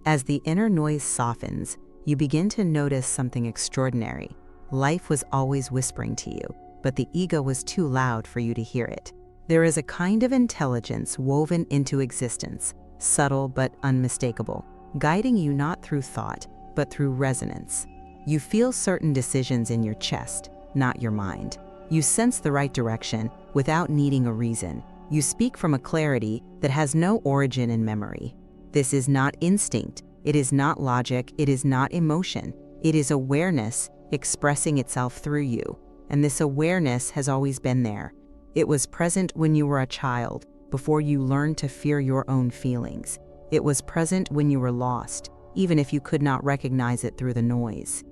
As the inner noise softens, you begin to notice something extraordinary. Life was always whispering to you, but the ego was too loud for you to hear it. There is a kind of intelligence woven into existence, subtle but unmistakable, guiding you not through thought, but through resonance. You feel certain decisions in your chest, not your mind. You sense the right direction without needing a reason. You speak from a clarity that has no origin in memory. This is not instinct, it is not logic, it is not emotion. It is awareness expressing itself through you, and this awareness has always been there. It was present when you were a child, before you learned to fear your own feelings. It was present when you were lost, even if you could not recognize it through the noise.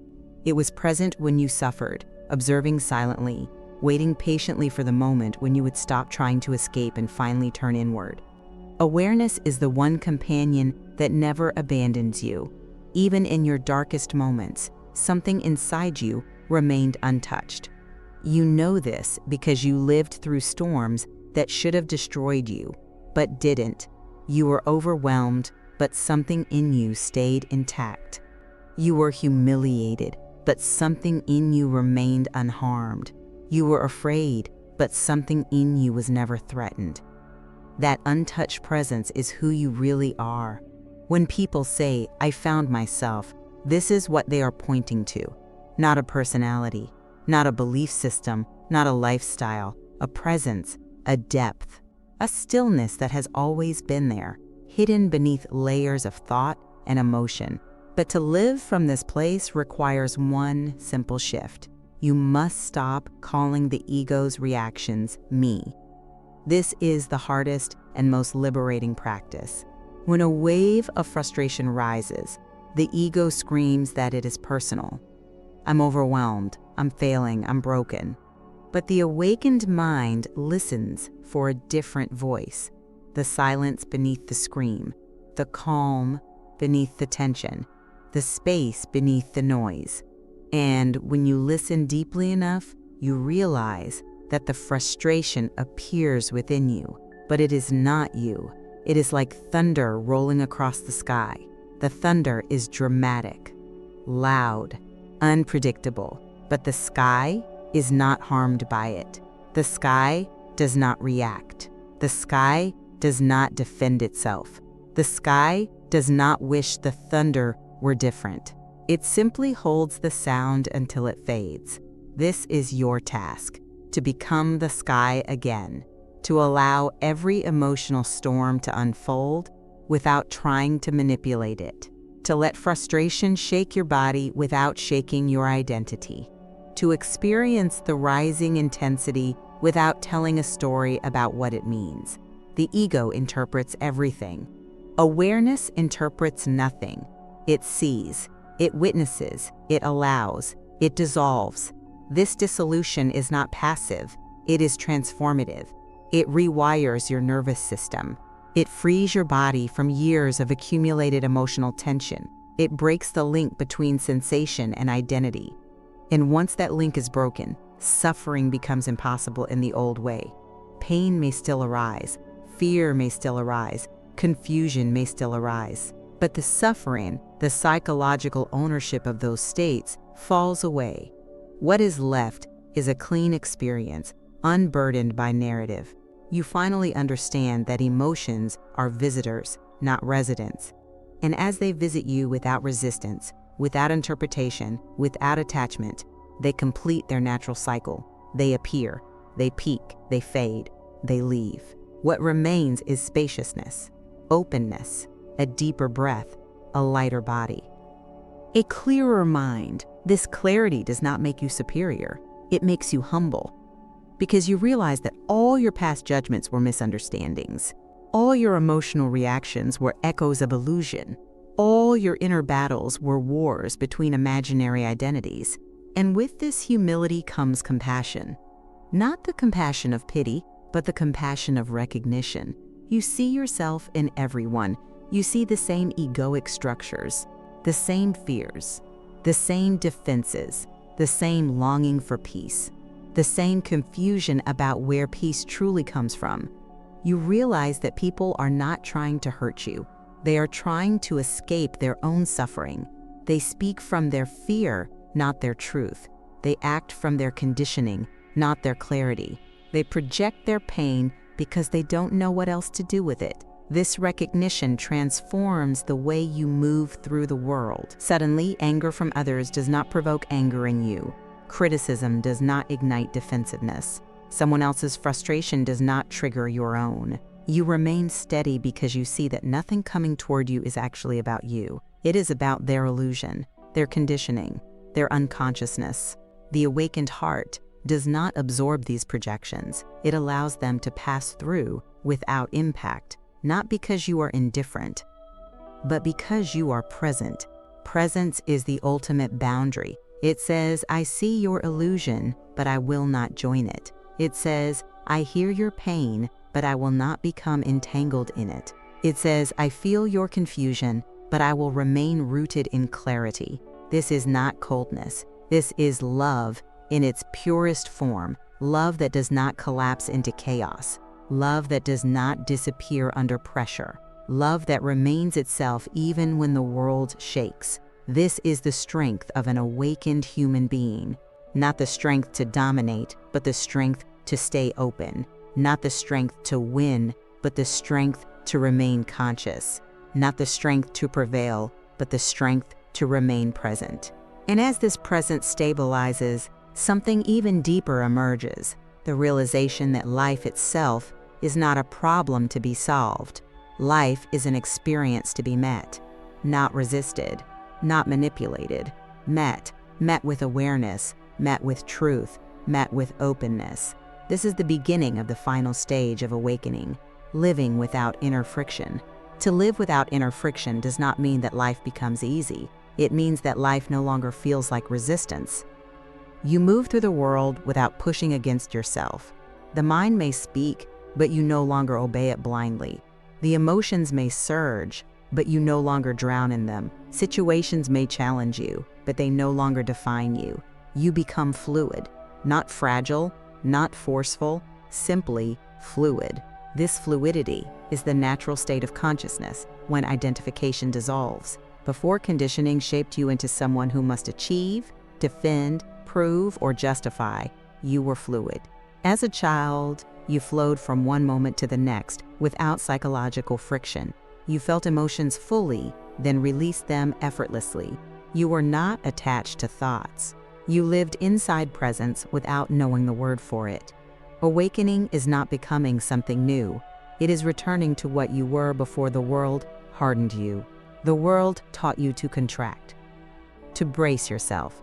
It was present when you suffered, observing silently, waiting patiently for the moment when you would stop trying to escape and finally turn inward. Awareness is the one companion that never abandons you. Even in your darkest moments, something inside you remained untouched. You know this because you lived through storms that should have destroyed you, but didn't. You were overwhelmed, but something in you stayed intact. You were humiliated, but something in you remained unharmed. You were afraid, but something in you was never threatened. That untouched presence is who you really are. When people say, "I found myself," this is what they are pointing to. Not a personality, not a belief system, not a lifestyle, a presence, a depth, a stillness that has always been there, hidden beneath layers of thought and emotion. But to live from this place requires one simple shift. You must stop calling the ego's reactions me. This is the hardest and most liberating practice. When a wave of frustration rises, the ego screams that it is personal. I'm overwhelmed, I'm failing, I'm broken. But the awakened mind listens for a different voice, the silence beneath the scream, the calm beneath the tension, the space beneath the noise. And when you listen deeply enough, you realize that the frustration appears within you, but it is not you. It is like thunder rolling across the sky. The thunder is dramatic, loud, unpredictable, but the sky is not harmed by it. The sky does not react. The sky does not defend itself. The sky does not wish the thunder were different. It simply holds the sound until it fades. This is your task. to become the sky again, to allow every emotional storm to unfold without trying to manipulate it, to let frustration shake your body without shaking your identity, to experience the rising intensity without telling a story about what it means. The ego interprets everything. Awareness interprets nothing. It sees, it witnesses, it allows, it dissolves. This dissolution is not passive, it is transformative. It rewires your nervous system. It frees your body from years of accumulated emotional tension. It breaks the link between sensation and identity. And once that link is broken, suffering becomes impossible in the old way. Pain may still arise, fear may still arise, confusion may still arise. But the suffering, the psychological ownership of those states, falls away. What is left is a clean experience, unburdened by narrative. You finally understand that emotions are visitors, not residents. And as they visit you without resistance, without interpretation, without attachment, they complete their natural cycle. They appear, they peak, they fade, they leave. What remains is spaciousness, openness, a deeper breath, a lighter body. A clearer mind. This clarity does not make you superior. It makes you humble. Because you realize that all your past judgments were misunderstandings. All your emotional reactions were echoes of illusion. All your inner battles were wars between imaginary identities. And with this humility comes compassion. Not the compassion of pity, but the compassion of recognition. You see yourself in everyone. You see the same egoic structures, the same fears, the same defenses, the same longing for peace, the same confusion about where peace truly comes from. You realize that people are not trying to hurt you. They are trying to escape their own suffering. They speak from their fear, not their truth. They act from their conditioning, not their clarity. They project their pain because they don't know what else to do with it. This recognition transforms the way you move through the world. Suddenly, anger from others does not provoke anger in you. Criticism does not ignite defensiveness. Someone else's frustration does not trigger your own. You remain steady because you see that nothing coming toward you is actually about you. It is about their illusion, their conditioning, their unconsciousness. The awakened heart does not absorb these projections. It allows them to pass through without impact. Not because you are indifferent, but because you are present. Presence is the ultimate boundary. It says, I see your illusion, but I will not join it. It says, I hear your pain, but I will not become entangled in it. It says, I feel your confusion, but I will remain rooted in clarity. This is not coldness. This is love in its purest form, love that does not collapse into chaos. Love that does not disappear under pressure. Love that remains itself even when the world shakes. This is the strength of an awakened human being. Not the strength to dominate, but the strength to stay open. Not the strength to win, but the strength to remain conscious. Not the strength to prevail, but the strength to remain present. And as this presence stabilizes, something even deeper emerges. The realization that life itself is not a problem to be solved. Life is an experience to be met, not resisted, not manipulated, met with awareness, met with truth, met with openness. This is the beginning of the final stage of awakening, living without inner friction. To live without inner friction does not mean that life becomes easy. It means that life no longer feels like resistance. You move through the world without pushing against yourself. The mind may speak, but you no longer obey it blindly. The emotions may surge, but you no longer drown in them. Situations may challenge you, but they no longer define you. You become fluid, not fragile, not forceful, simply fluid. This fluidity is the natural state of consciousness when identification dissolves. Before conditioning shaped you into someone who must achieve, defend, prove, or justify, you were fluid. As a child, you flowed from one moment to the next without psychological friction. You felt emotions fully, then released them effortlessly. You were not attached to thoughts. You lived inside presence without knowing the word for it. Awakening is not becoming something new. It is returning to what you were before the world hardened you. The world taught you to contract, to brace yourself,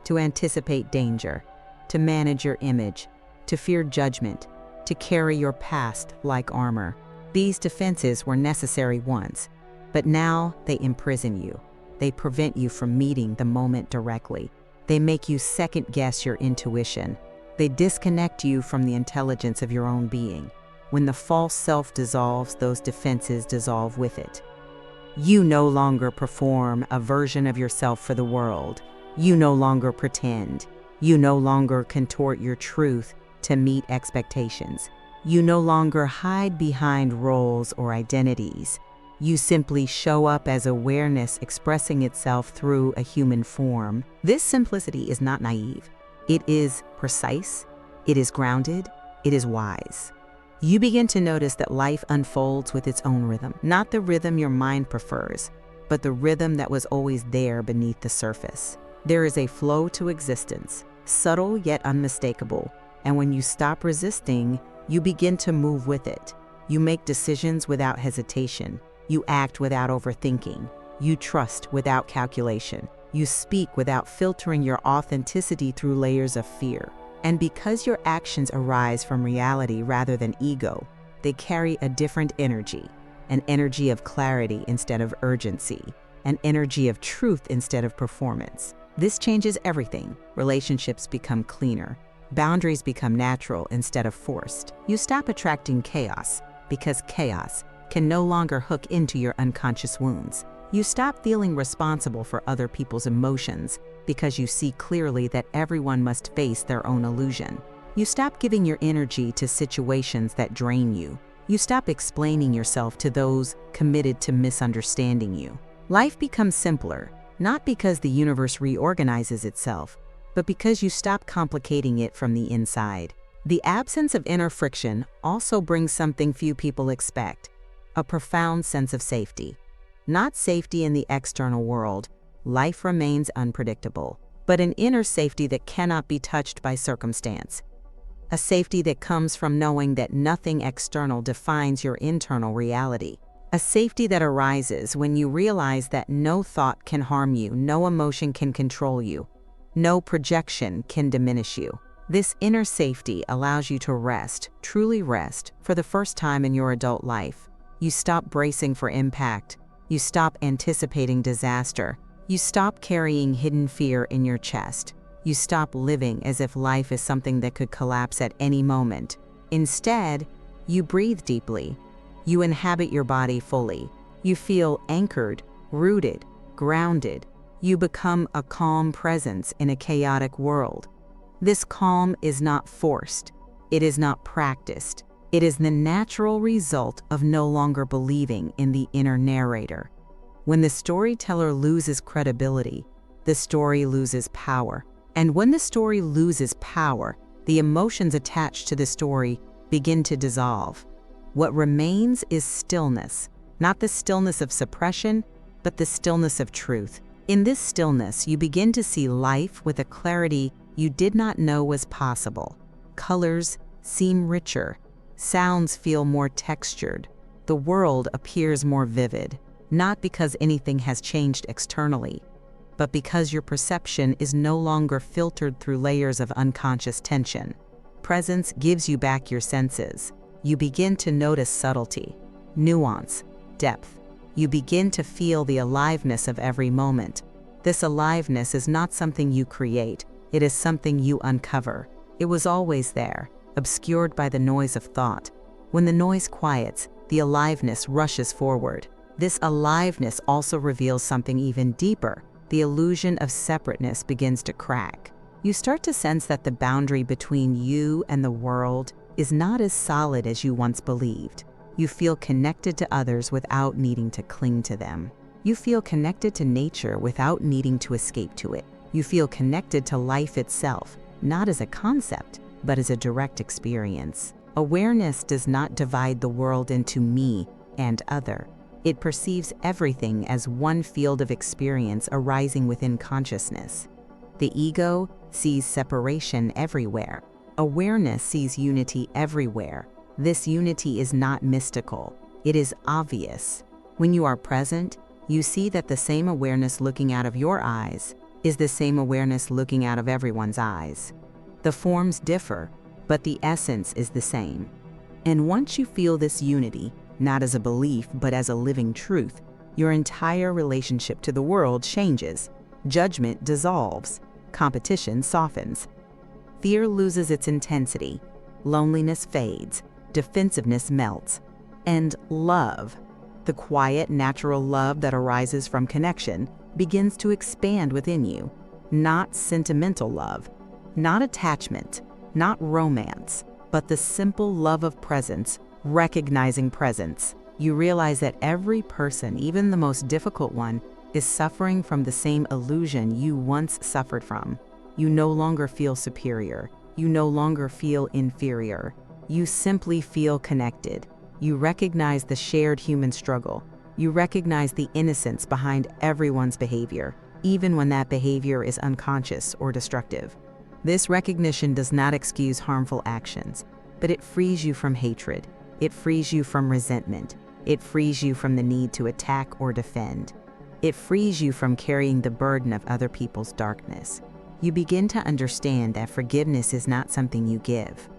to anticipate danger, to manage your image, to fear judgment, to carry your past like armor. These defenses were necessary once, but now they imprison you. They prevent you from meeting the moment directly. They make you second-guess your intuition. They disconnect you from the intelligence of your own being. When the false self dissolves, those defenses dissolve with it. You no longer perform a version of yourself for the world. You no longer pretend. You no longer contort your truth to meet expectations. You no longer hide behind roles or identities. You simply show up as awareness expressing itself through a human form. This simplicity is not naive. It is precise, it is grounded, it is wise. You begin to notice that life unfolds with its own rhythm, not the rhythm your mind prefers, but the rhythm that was always there beneath the surface. There is a flow to existence, subtle yet unmistakable, and when you stop resisting, you begin to move with it. You make decisions without hesitation. You act without overthinking. You trust without calculation. You speak without filtering your authenticity through layers of fear. And because your actions arise from reality rather than ego, they carry a different energy, an energy of clarity instead of urgency, an energy of truth instead of performance. This changes everything. Relationships become cleaner. Boundaries become natural instead of forced. You stop attracting chaos because chaos can no longer hook into your unconscious wounds. You stop feeling responsible for other people's emotions because you see clearly that everyone must face their own illusion. You stop giving your energy to situations that drain you. You stop explaining yourself to those committed to misunderstanding you. Life becomes simpler, not because the universe reorganizes itself, but because you stop complicating it from the inside. The absence of inner friction also brings something few people expect, a profound sense of safety. Not safety in the external world. Life remains unpredictable, but an inner safety that cannot be touched by circumstance. A safety that comes from knowing that nothing external defines your internal reality. A safety that arises when you realize that no thought can harm you, no emotion can control you, no projection can diminish you. This inner safety allows you to rest, truly rest, for the first time in your adult life. You stop bracing for impact. You stop anticipating disaster. You stop carrying hidden fear in your chest. You stop living as if life is something that could collapse at any moment. Instead, you breathe deeply. You inhabit your body fully. You feel anchored, rooted, grounded. You become a calm presence in a chaotic world. This calm is not forced. It is not practiced. It is the natural result of no longer believing in the inner narrator. When the storyteller loses credibility, the story loses power. And when the story loses power, the emotions attached to the story begin to dissolve. What remains is stillness, not the stillness of suppression, but the stillness of truth. In this stillness, you begin to see life with a clarity you did not know was possible. Colors seem richer. Sounds feel more textured. The world appears more vivid, not because anything has changed externally, but because your perception is no longer filtered through layers of unconscious tension. Presence gives you back your senses. You begin to notice subtlety, nuance, depth. You begin to feel the aliveness of every moment. This aliveness is not something you create, it is something you uncover. It was always there, obscured by the noise of thought. When the noise quiets, the aliveness rushes forward. This aliveness also reveals something even deeper. The illusion of separateness begins to crack. You start to sense that the boundary between you and the world is not as solid as you once believed. You feel connected to others without needing to cling to them. You feel connected to nature without needing to escape to it. You feel connected to life itself, not as a concept, but as a direct experience. Awareness does not divide the world into me and other. It perceives everything as one field of experience arising within consciousness. The ego sees separation everywhere. Awareness sees unity everywhere. This unity is not mystical. It is obvious. When you are present, you see that the same awareness looking out of your eyes is the same awareness looking out of everyone's eyes. The forms differ, but the essence is the same. And once you feel this unity, not as a belief but as a living truth, your entire relationship to the world changes. Judgment dissolves. Competition softens. Fear loses its intensity. Loneliness fades. Defensiveness melts. And love, the quiet, natural love that arises from connection, begins to expand within you. Not sentimental love, not attachment, not romance, but the simple love of presence, recognizing presence. You realize that every person, even the most difficult one, is suffering from the same illusion you once suffered from. You no longer feel superior. You no longer feel inferior. You simply feel connected. You recognize the shared human struggle. You recognize the innocence behind everyone's behavior, even when that behavior is unconscious or destructive. This recognition does not excuse harmful actions, but it frees you from hatred. It frees you from resentment. It frees you from the need to attack or defend. It frees you from carrying the burden of other people's darkness. You begin to understand that forgiveness is not something you give.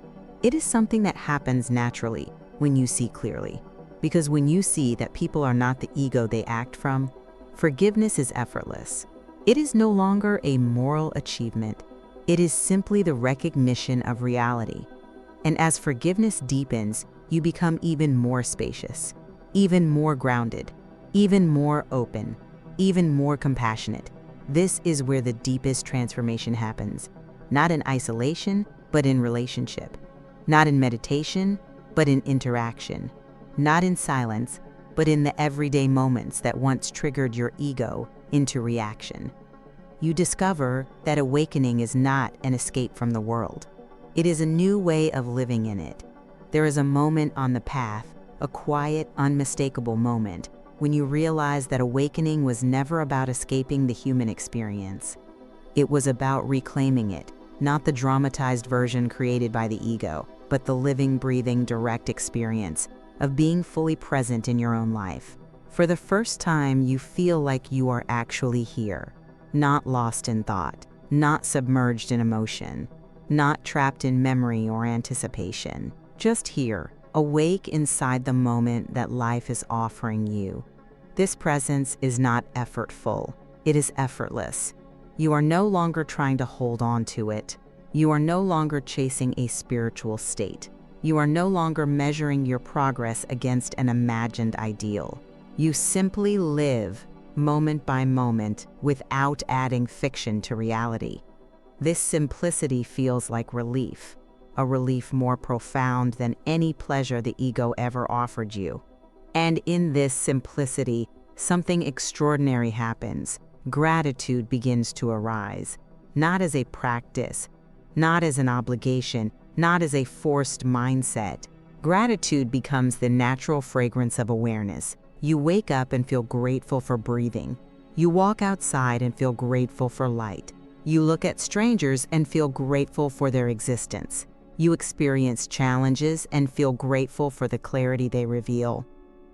It is something that happens naturally when you see clearly. Because when you see that people are not the ego they act from, forgiveness is effortless. It is no longer a moral achievement. It is simply the recognition of reality. And as forgiveness deepens, you become even more spacious, even more grounded, even more open, even more compassionate. This is where the deepest transformation happens. Not in isolation, but in relationship. Not in meditation, but in interaction. Not in silence, but in the everyday moments that once triggered your ego into reaction. You discover that awakening is not an escape from the world. It is a new way of living in it. There is a moment on the path, a quiet, unmistakable moment, when you realize that awakening was never about escaping the human experience. It was about reclaiming it, not the dramatized version created by the ego, but the living, breathing, direct experience of being fully present in your own life. For the first time, you feel like you are actually here, not lost in thought, not submerged in emotion, not trapped in memory or anticipation, just here, awake inside the moment that life is offering you. This presence is not effortful, it is effortless. You are no longer trying to hold on to it. You are no longer chasing a spiritual state. You are no longer measuring your progress against an imagined ideal. You simply live, moment by moment, without adding fiction to reality. This simplicity feels like relief, a relief more profound than any pleasure the ego ever offered you. And in this simplicity, something extraordinary happens. Gratitude begins to arise, not as a practice, not as an obligation, not as a forced mindset. Gratitude becomes the natural fragrance of awareness. You wake up and feel grateful for breathing. You walk outside and feel grateful for light. You look at strangers and feel grateful for their existence. You experience challenges and feel grateful for the clarity they reveal.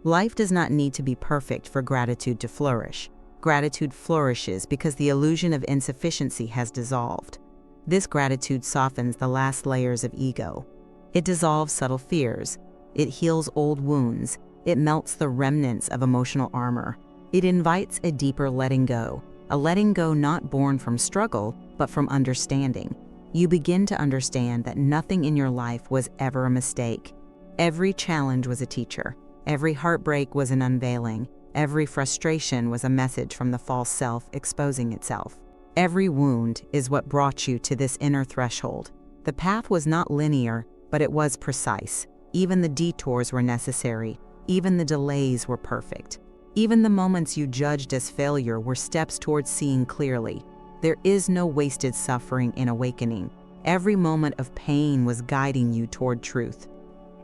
Life does not need to be perfect for gratitude to flourish. Gratitude flourishes because the illusion of insufficiency has dissolved. This gratitude softens the last layers of ego. It dissolves subtle fears. It heals old wounds. It melts the remnants of emotional armor. It invites a deeper letting go, a letting go not born from struggle, but from understanding. You begin to understand that nothing in your life was ever a mistake. Every challenge was a teacher. Every heartbreak was an unveiling. Every frustration was a message from the false self exposing itself. Every wound is what brought you to this inner threshold. The path was not linear, but it was precise. Even the detours were necessary. Even the delays were perfect. Even the moments you judged as failure were steps towards seeing clearly. There is no wasted suffering in awakening. Every moment of pain was guiding you toward truth.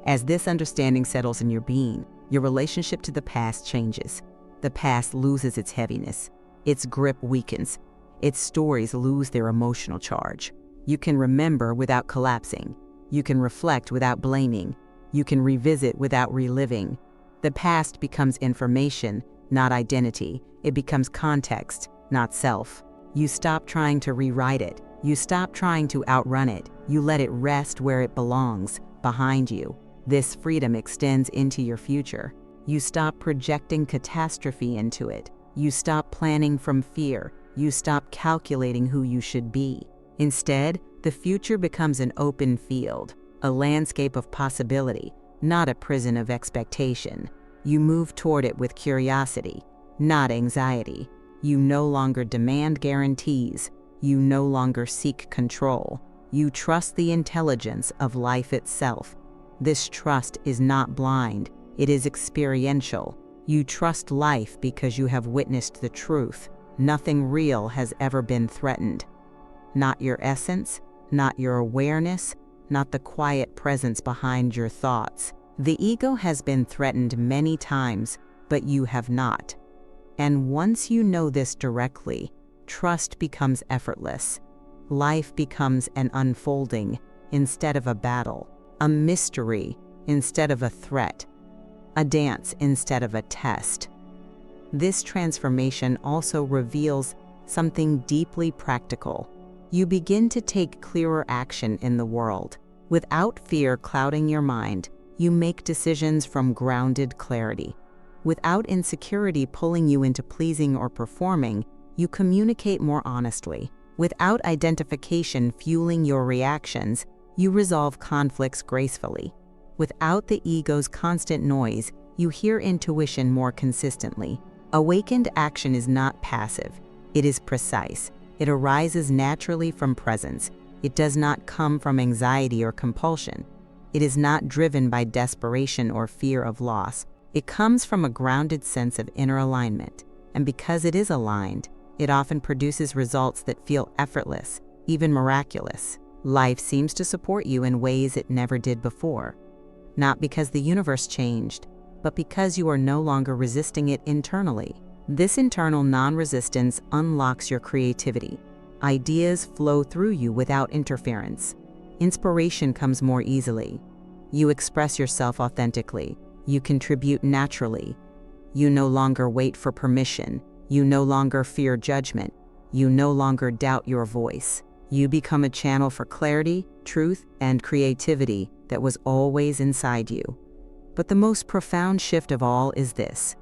As this understanding settles in your being, your relationship to the past changes. The past loses its heaviness. Its grip weakens. its stories lose their emotional charge. You can remember without collapsing. You can reflect without blaming. You can revisit without reliving. The past becomes information, not identity. It becomes context, not self. You stop trying to rewrite it. You stop trying to outrun it. You let it rest where it belongs, behind you. This freedom extends into your future. You stop projecting catastrophe into it. You stop planning from fear. You stop calculating who you should be. Instead, the future becomes an open field, a landscape of possibility, not a prison of expectation. You move toward it with curiosity, not anxiety. You no longer demand guarantees. You no longer seek control. You trust the intelligence of life itself. This trust is not blind. It is experiential. You trust life because you have witnessed the truth. Nothing real has ever been threatened. Not your essence, not your awareness, not the quiet presence behind your thoughts. The ego has been threatened many times, but you have not. And once you know this directly, trust becomes effortless. Life becomes an unfolding instead of a battle, a mystery instead of a threat, a dance instead of a test. This transformation also reveals something deeply practical. You begin to take clearer action in the world. Without fear clouding your mind, you make decisions from grounded clarity. Without insecurity pulling you into pleasing or performing, you communicate more honestly. Without identification fueling your reactions, you resolve conflicts gracefully. Without the ego's constant noise, you hear intuition more consistently. Awakened action is not passive. It is precise. It arises naturally from presence. It does not come from anxiety or compulsion. It is not driven by desperation or fear of loss. It comes from a grounded sense of inner alignment. And because it is aligned, it often produces results that feel effortless, even miraculous. Life seems to support you in ways it never did before. Not because the universe changed, but because you are no longer resisting it internally. This internal non-resistance unlocks your creativity. Ideas flow through you without interference. Inspiration comes more easily. You express yourself authentically. You contribute naturally. You no longer wait for permission. You no longer fear judgment. You no longer doubt your voice. You become a channel for clarity, truth, and creativity that was always inside you. But the most profound shift of all is this.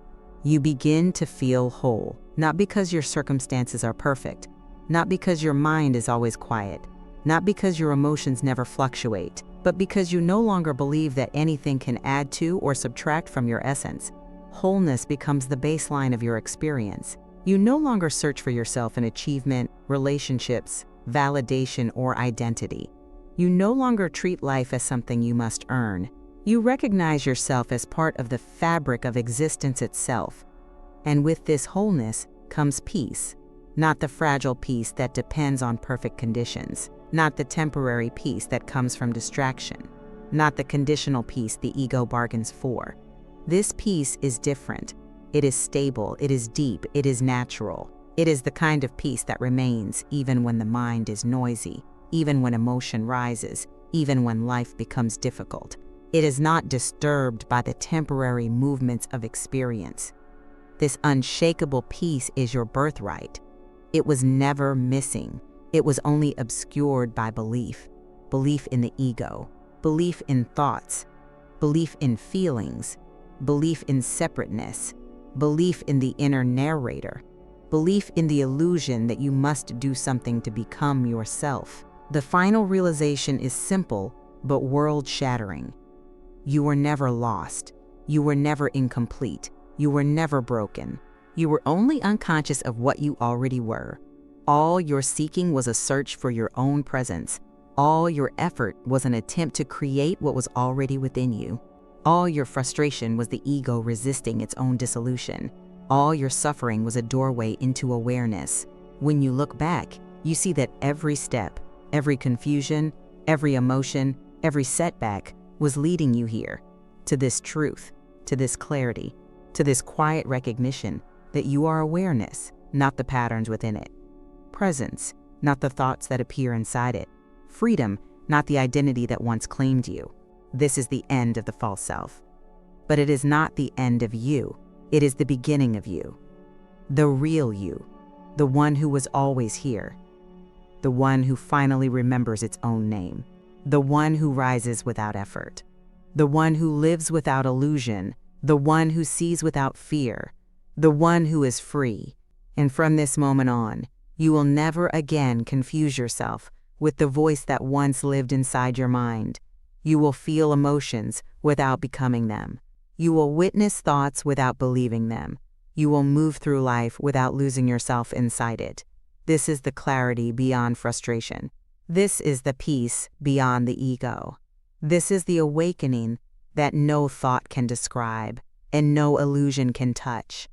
You begin to feel whole, not because your circumstances are perfect, not because your mind is always quiet, not because your emotions never fluctuate, but because you no longer believe that anything can add to or subtract from your essence. Wholeness becomes the baseline of your experience. You no longer search for yourself in achievement, relationships, validation, or identity. You no longer treat life as something you must earn. You recognize yourself as part of the fabric of existence itself. And with this wholeness comes peace, not the fragile peace that depends on perfect conditions, not the temporary peace that comes from distraction, not the conditional peace the ego bargains for. This peace is different. It is stable, it is deep, it is natural. It is the kind of peace that remains even when the mind is noisy, even when emotion rises, even when life becomes difficult. It is not disturbed by the temporary movements of experience. This unshakable peace is your birthright. It was never missing. It was only obscured by belief. Belief in the ego, belief in thoughts, belief in feelings, belief in separateness, belief in the inner narrator, belief in the illusion that you must do something to become yourself. The final realization is simple but world-shattering. You were never lost. You were never incomplete. You were never broken. You were only unconscious of what you already were. All your seeking was a search for your own presence. All your effort was an attempt to create what was already within you. All your frustration was the ego resisting its own dissolution. All your suffering was a doorway into awareness. When you look back, you see that every step, every confusion, every emotion, every setback was leading you here, to this truth, to this clarity, to this quiet recognition that you are awareness, not the patterns within it. Presence, not the thoughts that appear inside it. Freedom, not the identity that once claimed you. This is the end of the false self. But it is not the end of you. It is the beginning of you. The real you. The one who was always here. The one who finally remembers its own name. The one who rises without effort. The one who lives without illusion. The one who sees without fear. The one who is free. And from this moment on, you will never again confuse yourself with the voice that once lived inside your mind. You will feel emotions without becoming them. You will witness thoughts without believing them. You will move through life without losing yourself inside it. This is the clarity beyond frustration. This is the peace beyond the ego. This is the awakening that no thought can describe and no illusion can touch.